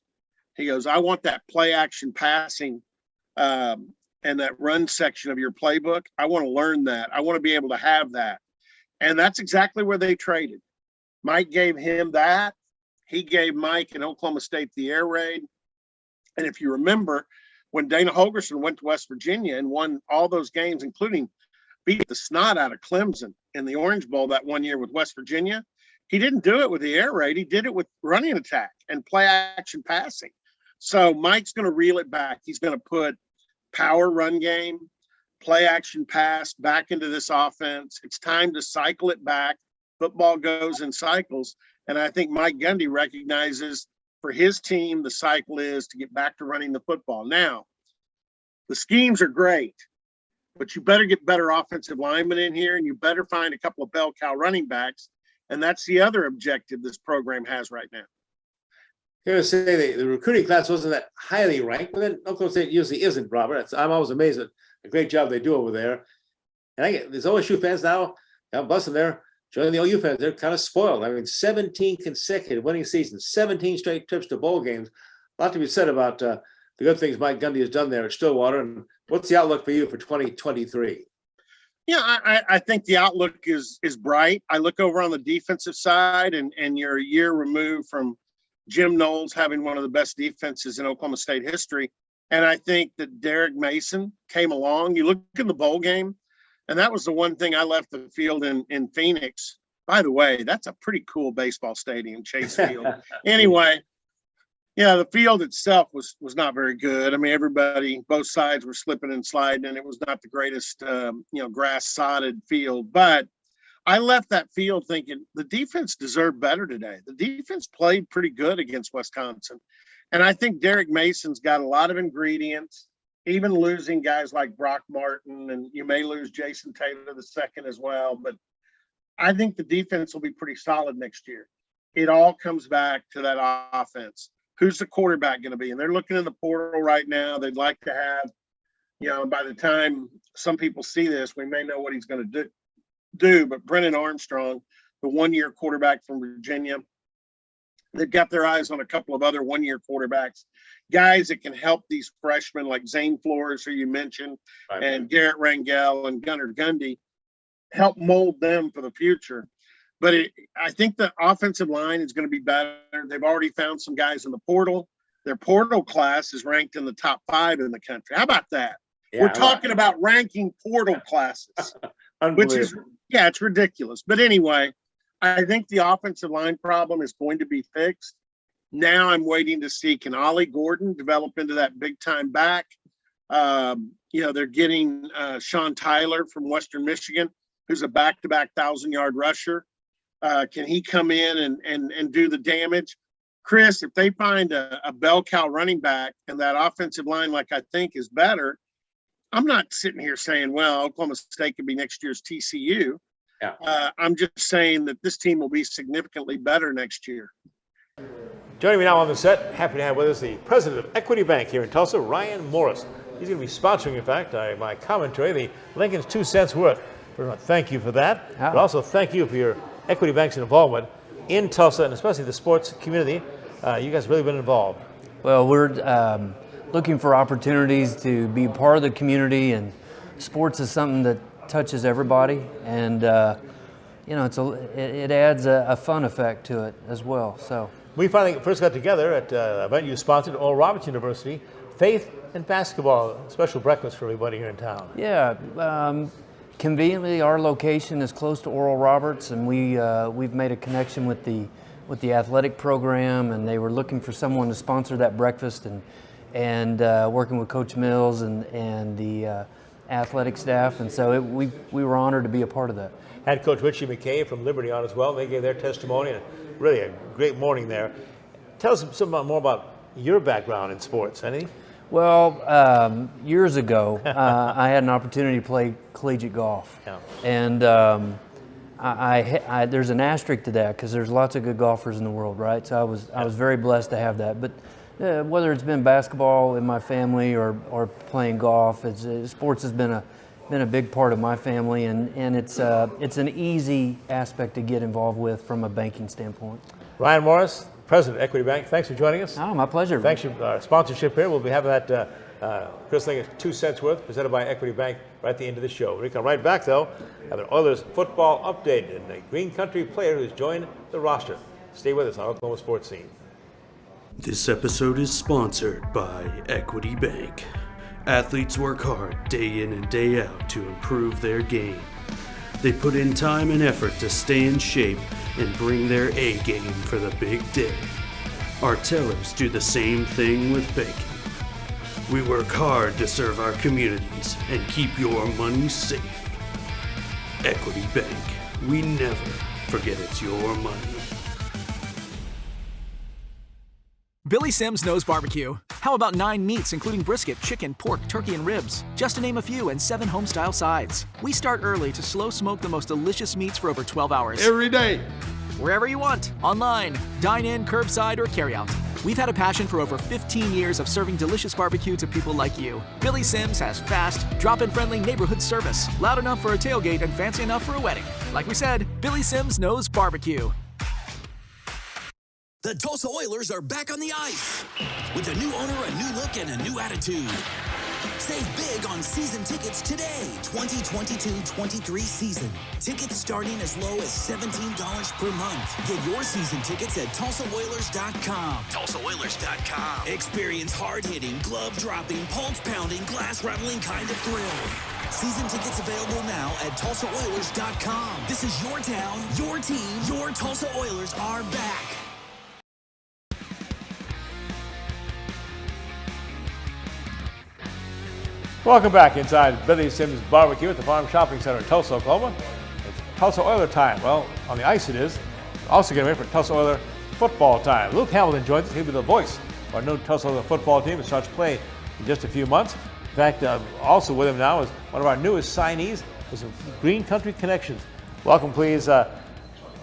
He goes, I want that play action passing and that run section of your playbook. I want to learn that. I want to be able to have that. And that's exactly where they traded. Mike gave him that. He gave Mike and Oklahoma State the air raid. And if you remember, when Dana Holgerson went to West Virginia and won all those games, including beat the snot out of Clemson in the Orange Bowl that one year with West Virginia, he didn't do it with the air raid. He did it with running attack and play action passing. So Mike's going to reel it back. He's going to put power run game, play action pass back into this offense. It's time to cycle it back. Football goes in cycles. And I think Mike Gundy recognizes for his team, the cycle is to get back to running the football. Now, the schemes are great, but you better get better offensive linemen in here, and you better find a couple of bell cow running backs. And that's the other objective this program has right now. Here to say the recruiting class wasn't that highly ranked, but then Oklahoma State usually isn't, Robert. I'm always amazed at the great job they do over there. And there's OSU fans now, I'm busting there, joining the OU fans. They're kind of spoiled. I mean, 17 consecutive winning seasons, 17 straight trips to bowl games. A lot to be said about the good things Mike Gundy has done there at Stillwater. And what's the outlook for you for 2023? Yeah, I think the outlook is bright. I look over on the defensive side, and you're a year removed from Jim Knowles having one of the best defenses in Oklahoma State history. And I think that Derek Mason came along. You look at the bowl game, and that was the one thing I left the field in Phoenix. By the way, that's a pretty cool baseball stadium, Chase Field. Anyway, yeah, the field itself was not very good. I mean, both sides were slipping and sliding, and it was not the greatest, grass sodded field. But I left that field thinking the defense deserved better today. The defense played pretty good against Wisconsin. And I think Derek Mason's got a lot of ingredients, even losing guys like Brock Martin, and you may lose Jason Taylor II as well. But I think the defense will be pretty solid next year. It all comes back to that offense. Who's the quarterback going to be? And they're looking in the portal right now. They'd like to have, by the time some people see this, we may know what he's going to do. But Brennan Armstrong, the one-year quarterback from Virginia, they've got their eyes on a couple of other one-year quarterbacks, guys that can help these freshmen like Zane Flores, who you mentioned, right, and Garrett Rangel and Gunnar Gundy, help mold them for the future. But I think the offensive line is going to be better. They've already found some guys in the portal. Their portal class is ranked in the top 5 in the country. How about that? Yeah, we're talking about ranking portal classes, which is, it's ridiculous. But anyway, I think the offensive line problem is going to be fixed. Now I'm waiting to see, can Ollie Gordon develop into that big-time back? They're getting Sean Tyler from Western Michigan, who's a back-to-back 1,000-yard rusher. Can he come in and do the damage? Chris, if they find a bell cow running back and that offensive line, like I think, is better, I'm not sitting here saying, well, Oklahoma State could be next year's TCU. Yeah. I'm just saying that this team will be significantly better next year. Joining me now on the set, happy to have with us the president of Equity Bank here in Tulsa, Ryan Morris. He's going to be sponsoring, in fact, my commentary, the Lincoln's 2 cents worth. Thank you for that. But also thank you for your Equity Bank's involvement in Tulsa, and especially the sports community. You guys have really been involved. Well, we're looking for opportunities to be part of the community, and sports is something that touches everybody, and it adds a fun effect to it as well. So we finally first got together at an event you sponsored, Oral Roberts University, Faith and Basketball, special breakfast for everybody here in town. Yeah. Conveniently, our location is close to Oral Roberts, and we've made a connection with the athletic program, and they were looking for someone to sponsor that breakfast, and working with Coach Mills and the athletic staff, and so we were honored to be a part of that. Had Coach Richie McKay from Liberty on as well. They gave their testimony, and really a great morning there. Tell us some more about your background in sports, anything? Well, years ago, I had an opportunity to play collegiate golf, and there's an asterisk to that because there's lots of good golfers in the world, right? So I was very blessed to have that. But whether it's been basketball in my family or playing golf, sports has been a big part of my family, and it's an easy aspect to get involved with from a banking standpoint. Ryan Morris, President of Equity Bank, thanks for joining us. Oh, my pleasure. Thanks for our sponsorship here. We'll be having that Chris Lincoln's 2 cents worth presented by Equity Bank right at the end of the show. We come right back, though, have an Oilers football update and a Green Country player who's joined the roster. Stay with us on Oklahoma Sports Scene. This episode is sponsored by Equity Bank. Athletes work hard day in and day out to improve their game. They put in time and effort to stay in shape and bring their A game for the big day. Our tellers do the same thing with banking. We work hard to serve our communities and keep your money safe. Equity Bank. We never forget it's your money. Billy Sims knows barbecue. How about 9 meats, including brisket, chicken, pork, turkey, and ribs? Just to name a few, and 7 home-style sides. We start early to slow smoke the most delicious meats for over 12 hours. Every day. Wherever you want, online, dine in, curbside, or carry out. We've had a passion for over 15 years of serving delicious barbecue to people like you. Billy Sims has fast, drop-in friendly neighborhood service, loud enough for a tailgate and fancy enough for a wedding. Like we said, Billy Sims knows barbecue. The Tulsa Oilers are back on the ice with a new owner, a new look, and a new attitude. Save big on season tickets today, 2022-23 season. Tickets starting as low as $17 per month. Get your season tickets at TulsaOilers.com. TulsaOilers.com. Experience hard-hitting, glove-dropping, pulse-pounding, glass-rattling kind of thrill. Season tickets available now at TulsaOilers.com. This is your town, your team, your Tulsa Oilers are back. Welcome back inside Billy Sims BBQ at the Farm Shopping Center in Tulsa, Oklahoma. It's Tulsa Oiler time. Well, on the ice it is. Also getting ready for Tulsa Oiler football time. Luke Hamilton joins us. He'll be the voice of our new Tulsa Oiler football team that starts play in just a few months. In fact, also with him now is one of our newest signees with some Green Country connections. Welcome, please,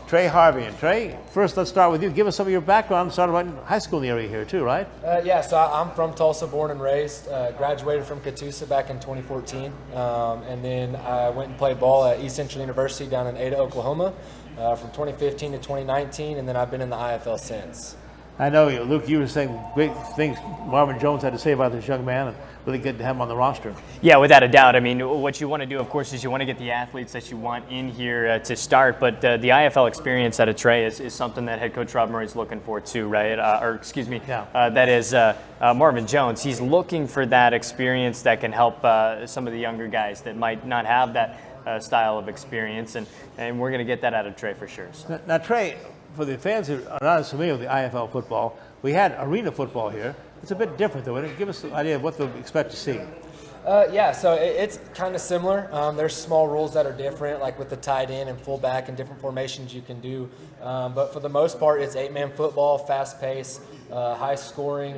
Trey Harvey. And Trey, first let's start with you. Give us some of your background. Started right in high school in the area here too, right? Yeah, so I'm from Tulsa, born and raised. Graduated from Catoosa back in 2014. And then I went and played ball at East Central University down in Ada, Oklahoma from 2015 to 2019. And then I've been in the IFL since. I know, Luke, you were saying great things Marvin Jones had to say about this young man, and really good to have him on the roster. Yeah, without a doubt. I mean, what you want to do, of course, is you want to get the athletes that you want in here to start, but the IFL experience out of Trey is something that head coach Rob Murray's looking for too, right? That is Marvin Jones. He's looking for that experience that can help some of the younger guys that might not have that style of experience, and we're going to get that out of Trey for sure. So. Now, Trey, for the fans who are not as familiar with the IFL football, we had arena football here. It's a bit different, though. Give us an idea of what they'll expect to see. Yeah, so it's kind of similar. There's small rules that are different, like with the tight end and fullback and different formations you can do. But for the most part, it's 8-man football, fast pace, high scoring,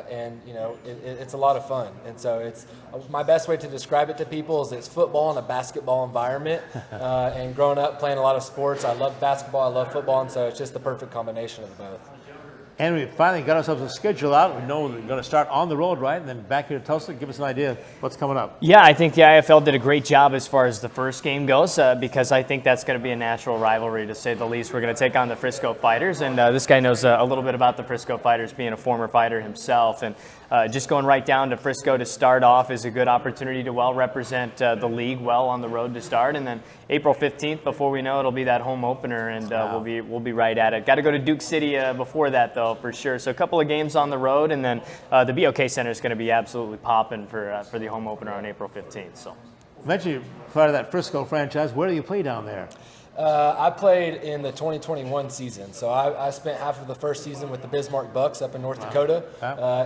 and it's a lot of fun. And so it's my best way to describe it to people is it's football in a basketball environment. And growing up playing a lot of sports, I love basketball, I love football, and so it's just the perfect combination of both. And we finally got ourselves a schedule out. We know we're going to start on the road, right? And then back here to Tulsa. Give us an idea of what's coming up. Yeah, I think the IFL did a great job as far as the first game goes because I think that's going to be a natural rivalry, to say the least. We're going to take on the Frisco Fighters, and this guy knows a little bit about the Frisco Fighters, being a former fighter himself. And just going right down to Frisco to start off is a good opportunity to well represent the league well on the road to start. And then April 15th, before we know, it'll be that home opener, and we'll be right at it. Got to go to Duke City before that, though, for sure. So a couple of games on the road, and then the BOK Center is going to be absolutely popping for the home opener on April 15th. So, eventually, part of that Frisco franchise. Where do you play down there? I played in the 2021 season, so I spent half of the first season with the Bismarck Bucks up in North Dakota,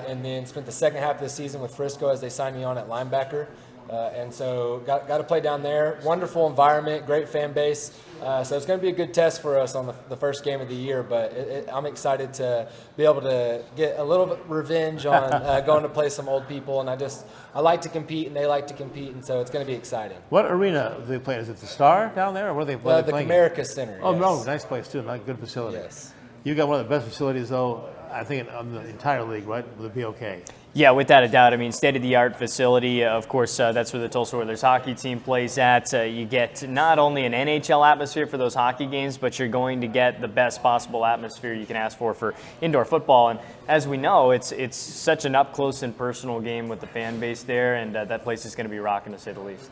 and then spent the second half of the season with Frisco as they signed me on at linebacker. And so got to play down there. Wonderful environment, great fan base. So it's going to be a good test for us on the first game of the year, but I'm excited to be able to get a little bit revenge on going to play some old people. And I like to compete, and they like to compete, and so it's going to be exciting. What arena do they play? Is it the Star down there, or where are they playing? The Comerica Center. Oh, yes. no, nice place too, like good facility. Yes. You got one of the best facilities, though, I think, on the entire league, right, with the BOK. Yeah, without a doubt. I mean, state-of-the-art facility. Of course, that's where the Tulsa Oilers hockey team plays at. You get not only an NHL atmosphere for those hockey games, but you're going to get the best possible atmosphere you can ask for indoor football. And as we know, it's such an up-close and personal game with the fan base there, and that place is going to be rocking, to say the least.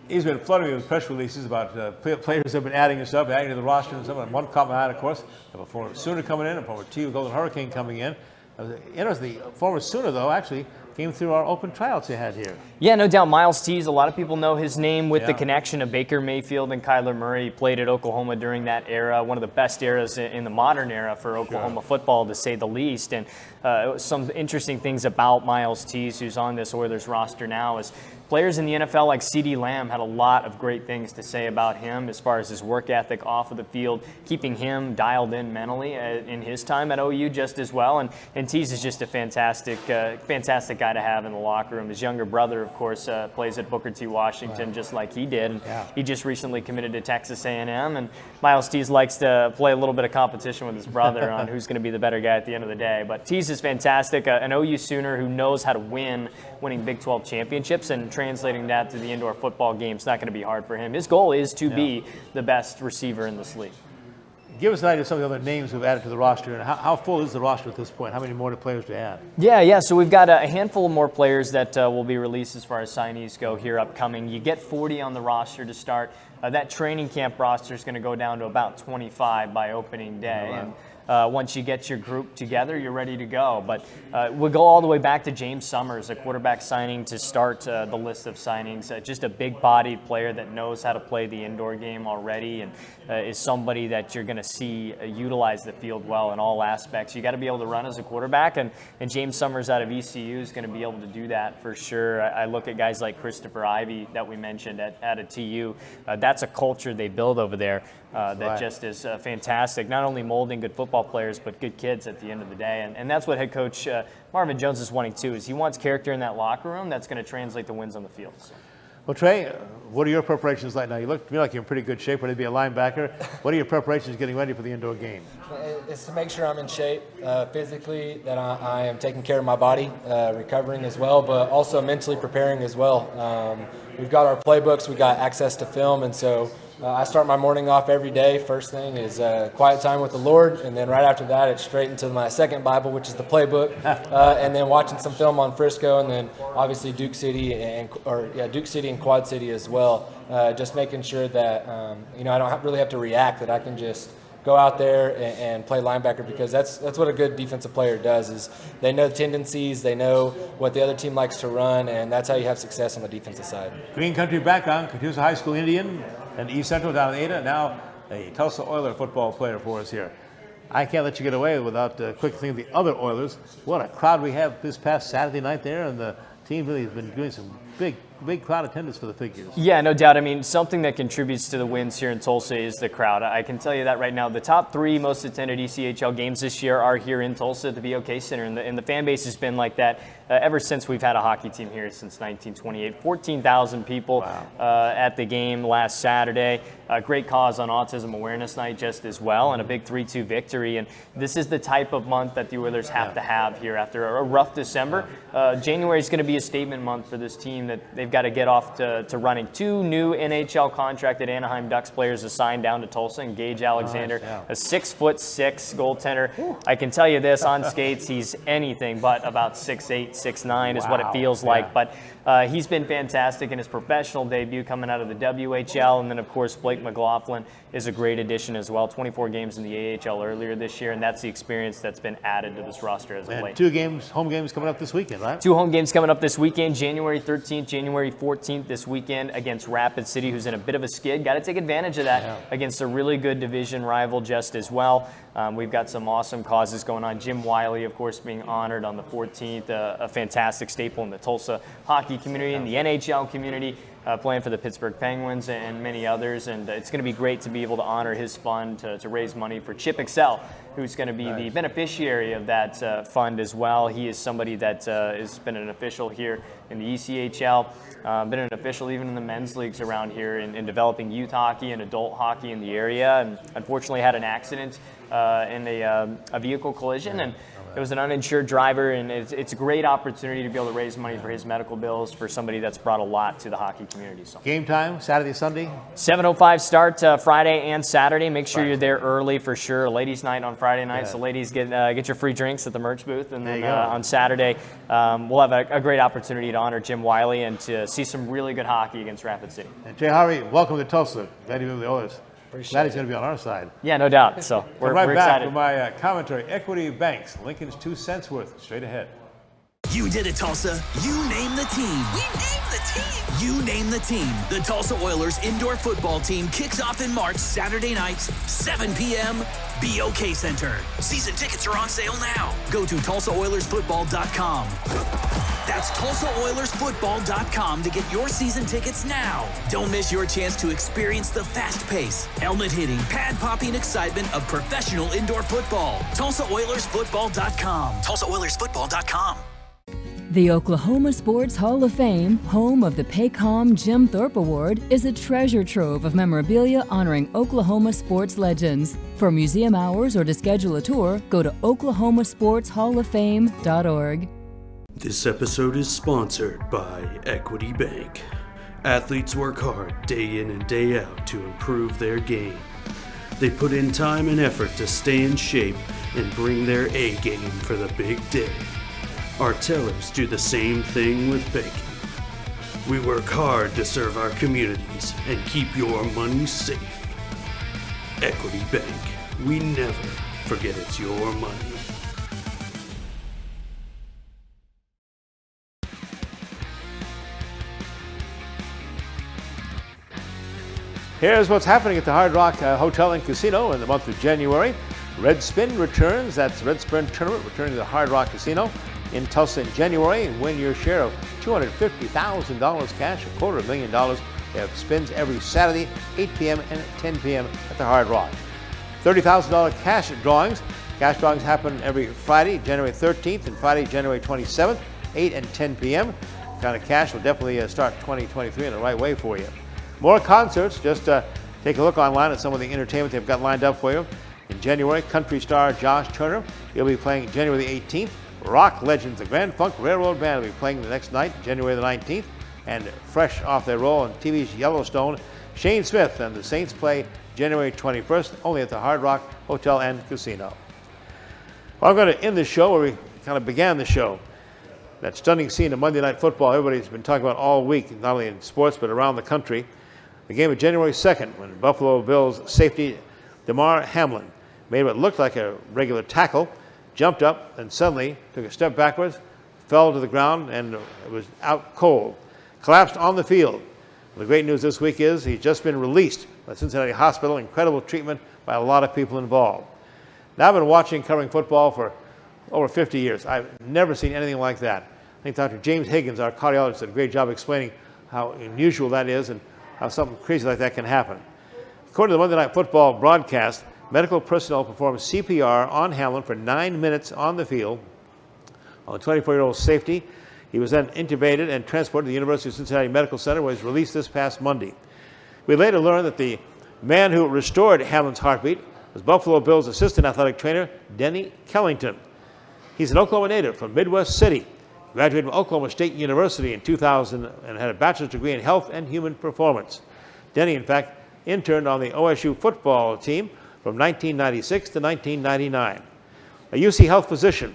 He's been flooding me with press releases about players have been adding and stuff, adding to the roster and something. One caught my eye, of course. A former Sooner coming in, a former TU Golden Hurricane coming in. Interesting, the former Sooner, though, actually came through our open tryouts they had here. Yeah, no doubt. Miles Tees, a lot of people know his name with the connection of Baker Mayfield and Kyler Murray. He played at Oklahoma during that era, one of the best eras in the modern era for Oklahoma football, to say the least. And some interesting things about Miles Tees, who's on this Oilers roster now, is players in the NFL like CeeDee Lamb had a lot of great things to say about him as far as his work ethic off of the field, keeping him dialed in mentally in his time at OU just as well. And Tease is just a fantastic guy to have in the locker room. His younger brother, of course, plays at Booker T. Washington just like he did. And he just recently committed to Texas A&M. And Miles Tease likes to play a little bit of competition with his brother on who's going to be the better guy at the end of the day. But Tease is fantastic, an OU Sooner who knows how to win, winning Big 12 championships, and translating that to the indoor football game is not going to be hard for him. His goal is to be the best receiver in this league. Give us an idea of some of the other names we've added to the roster, and how full is the roster at this point? How many more players to add? Yeah. So we've got a handful of more players that will be released as far as signees go here upcoming. You get 40 on the roster to start. That training camp roster is going to go down to about 25 by opening day. And once you get your group together, you're ready to go. But we'll go all the way back to James Summers, a quarterback signing to start the list of signings. Just a big-bodied player that knows how to play the indoor game already, and is somebody that you're going to see utilize the field well in all aspects. You got to be able to run as a quarterback, and James Summers out of ECU is going to be able to do that for sure. I look at guys like Christopher Ivey that we mentioned at a TU. That's a culture they build over there that just is fantastic. Not only molding good football players, but good kids at the end of the day. And that's what head coach Marvin Jones is wanting too, is he wants character in that locker room that's going to translate to wins on the field. Well, Trey, what are your preparations like now? You look to me like you're in pretty good shape, ready to be a linebacker. What are your preparations getting ready for the indoor game? It's to make sure I'm in shape physically, that I am taking care of my body, recovering as well, but also mentally preparing as well. We've got our playbooks, we've got access to film, and so I start my morning off every day. First thing is quiet time with the Lord, and then right after that, it's straight into my second Bible, which is the playbook, and then watching some film on Frisco, and then obviously Duke City and Quad City as well. Just making sure that I don't really have to react, that I can just go out there and play linebacker, because that's what a good defensive player does, is they know the tendencies, they know what the other team likes to run, and that's how you have success on the defensive side. Green Country background, Catoosa High School Indian, and East Central down in Ada, now a Tulsa Oiler football player for us here. I can't let you get away without quick thinking of the other Oilers. What a crowd we have this past Saturday night there, and the team really has been doing some big crowd attendance for the Figures. Yeah, no doubt. I mean, something that contributes to the wins here in Tulsa is the crowd. I can tell you that right now. The top 3 most attended ECHL games this year are here in Tulsa at the BOK Center, and the fan base has been like that ever since we've had a hockey team here since 1928. 14,000 people at the game last Saturday. A great cause on Autism Awareness Night just as well, and a big 3-2 victory. And this is the type of month that the Oilers have to have here after a rough December. January is going to be a statement month for this team, that they've got to get off to running. 2 new NHL contracted Anaheim Ducks players assigned down to Tulsa, and Gage Alexander, a 6'6" goaltender. I can tell you this, on skates, he's anything but about 6'8", 6'9" is what it feels like. But he's been fantastic in his professional debut coming out of the WHL. And then, of course, Blake McLaughlin is a great addition as well. 24 games in the AHL earlier this year, and that's the experience that's been added to this roster as of late. 2 games, home games coming up this weekend, right? 2 home games coming up this weekend, January 13th, January 14th this weekend against Rapid City, who's in a bit of a skid. Got to take advantage of that against a really good division rival just as well. We've got some awesome causes going on. Jim Wiley, of course, being honored on the 14th, a fantastic staple in the Tulsa hockey community, in the NHL community, playing for the Pittsburgh Penguins and many others. And it's going to be great to be able to honor his fund to raise money for Chip Excel, who's going to be the beneficiary of that fund as well. He is somebody that has been an official here in the ECHL, been an official even in the men's leagues around here in developing youth hockey and adult hockey in the area, and unfortunately had an accident in a vehicle collision, and it was an uninsured driver, and it's a great opportunity to be able to raise money for his medical bills for somebody that's brought a lot to the hockey community. So. Game time, Saturday, Sunday? 7:05 start Friday and Saturday. Make sure you're there early for sure. Ladies' night on Friday night, so ladies get your free drinks at the merch booth, and then on Saturday we'll have a great opportunity to honor Jim Wiley and to see some really good hockey against Rapid City. And Jay Harvey, welcome to Tulsa. Glad to be with the Oilers. Glad he's going to be on our side. Yeah, no doubt. So we're right excited. Back for my commentary. Equity Banks, Lincoln's 2 cents worth. Straight ahead. You did it, Tulsa. You name the team. We name the team. You name the team. The Tulsa Oilers indoor football team kicks off in March, Saturday nights, 7 p.m., BOK Center. Season tickets are on sale now. Go to TulsaOilersFootball.com. That's TulsaOilersFootball.com to get your season tickets now. Don't miss your chance to experience the fast pace, helmet-hitting, pad-popping excitement of professional indoor football. TulsaOilersFootball.com. TulsaOilersFootball.com. The Oklahoma Sports Hall of Fame, home of the Paycom Jim Thorpe Award, is a treasure trove of memorabilia honoring Oklahoma sports legends. For museum hours or to schedule a tour, go to oklahomasportshalloffame.org. This episode is sponsored by Equity Bank. Athletes work hard day in and day out to improve their game. They put in time and effort to stay in shape and bring their A game for the big day. Our tellers do the same thing with banking. We work hard to serve our communities and keep your money safe. Equity Bank. We never forget it's your money. Here's what's happening at the Hard Rock Hotel and Casino in the month of January. Red Spin returns. That's Red Spin Tournament returning to the Hard Rock Casino in Tulsa in January, and win your share of $250,000 cash, $250,000. They have spins every Saturday, 8 p.m. and 10 p.m. at the Hard Rock. $30,000 cash drawings. Cash drawings happen every Friday, January 13th, and Friday, January 27th, 8 and 10 p.m. Kind of cash will definitely start 2023 in the right way for you. More concerts. Just take a look online at some of the entertainment they've got lined up for you. In January, country star Josh Turner, he'll be playing January the 18th. Rock legends, the Grand Funk Railroad Band, will be playing the next night, January the 19th. And fresh off their roll on TV's Yellowstone, Shane Smith and the Saints play January 21st, only at the Hard Rock Hotel and Casino. Well, I'm going to end the show where we kind of began the show. That stunning scene of Monday Night Football everybody's been talking about all week, not only in sports but around the country. The game of January 2nd, when Buffalo Bills safety Damar Hamlin made what looked like a regular tackle, jumped up and suddenly took a step backwards, fell to the ground, and was out cold. Collapsed on the field. Well, the great news this week is he's just been released by Cincinnati Hospital. Incredible treatment by a lot of people involved. Now, I've been watching, covering football for over 50 years. I've never seen anything like that. I think Dr. James Higgins, our cardiologist, did a great job explaining how unusual that is and how something crazy like that can happen. According to the Monday Night Football broadcast, medical personnel performed CPR on Hamlin for 9 minutes on the field. On the 24-year-old safety, he was then intubated and transported to the University of Cincinnati Medical Center, where he was released this past Monday. We later learned that the man who restored Hamlin's heartbeat was Buffalo Bills assistant athletic trainer Denny Kellington. He's an Oklahoma native from Midwest City. Graduated from Oklahoma State University in 2000 and had a bachelor's degree in health and human performance. Denny, in fact, interned on the OSU football team from 1996 to 1999. A UC Health physician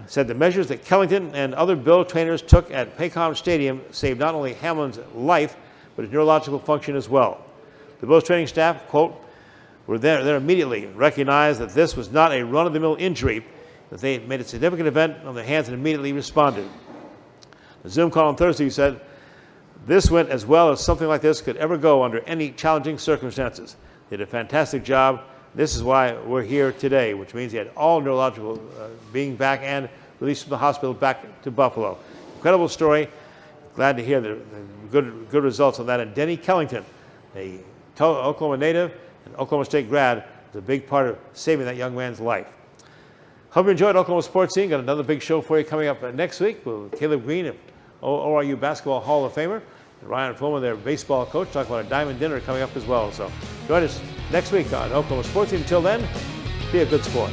said the measures that Kellington and other Bill trainers took at Paycom Stadium saved not only Hamlin's life, but his neurological function as well. The Bills training staff, quote, were there immediately, recognized that this was not a run-of-the-mill injury, that they made a significant event on their hands and immediately responded. The Zoom call on Thursday said, this went as well as something like this could ever go under any challenging circumstances. They did a fantastic job. This is why we're here today, which means he had all neurological being back and released from the hospital back to Buffalo. Incredible story. Glad to hear the good results on that. And Denny Kellington, a Oklahoma native and Oklahoma State grad, was a big part of saving that young man's life. Hope you enjoyed Oklahoma Sports Scene. Got another big show for you coming up next week with Caleb Green, ORU Basketball Hall of Famer, and Ryan Fulman, their baseball coach, talking about a diamond dinner coming up as well. So join us next week on Oklahoma Sports Scene. Until then, be a good sport.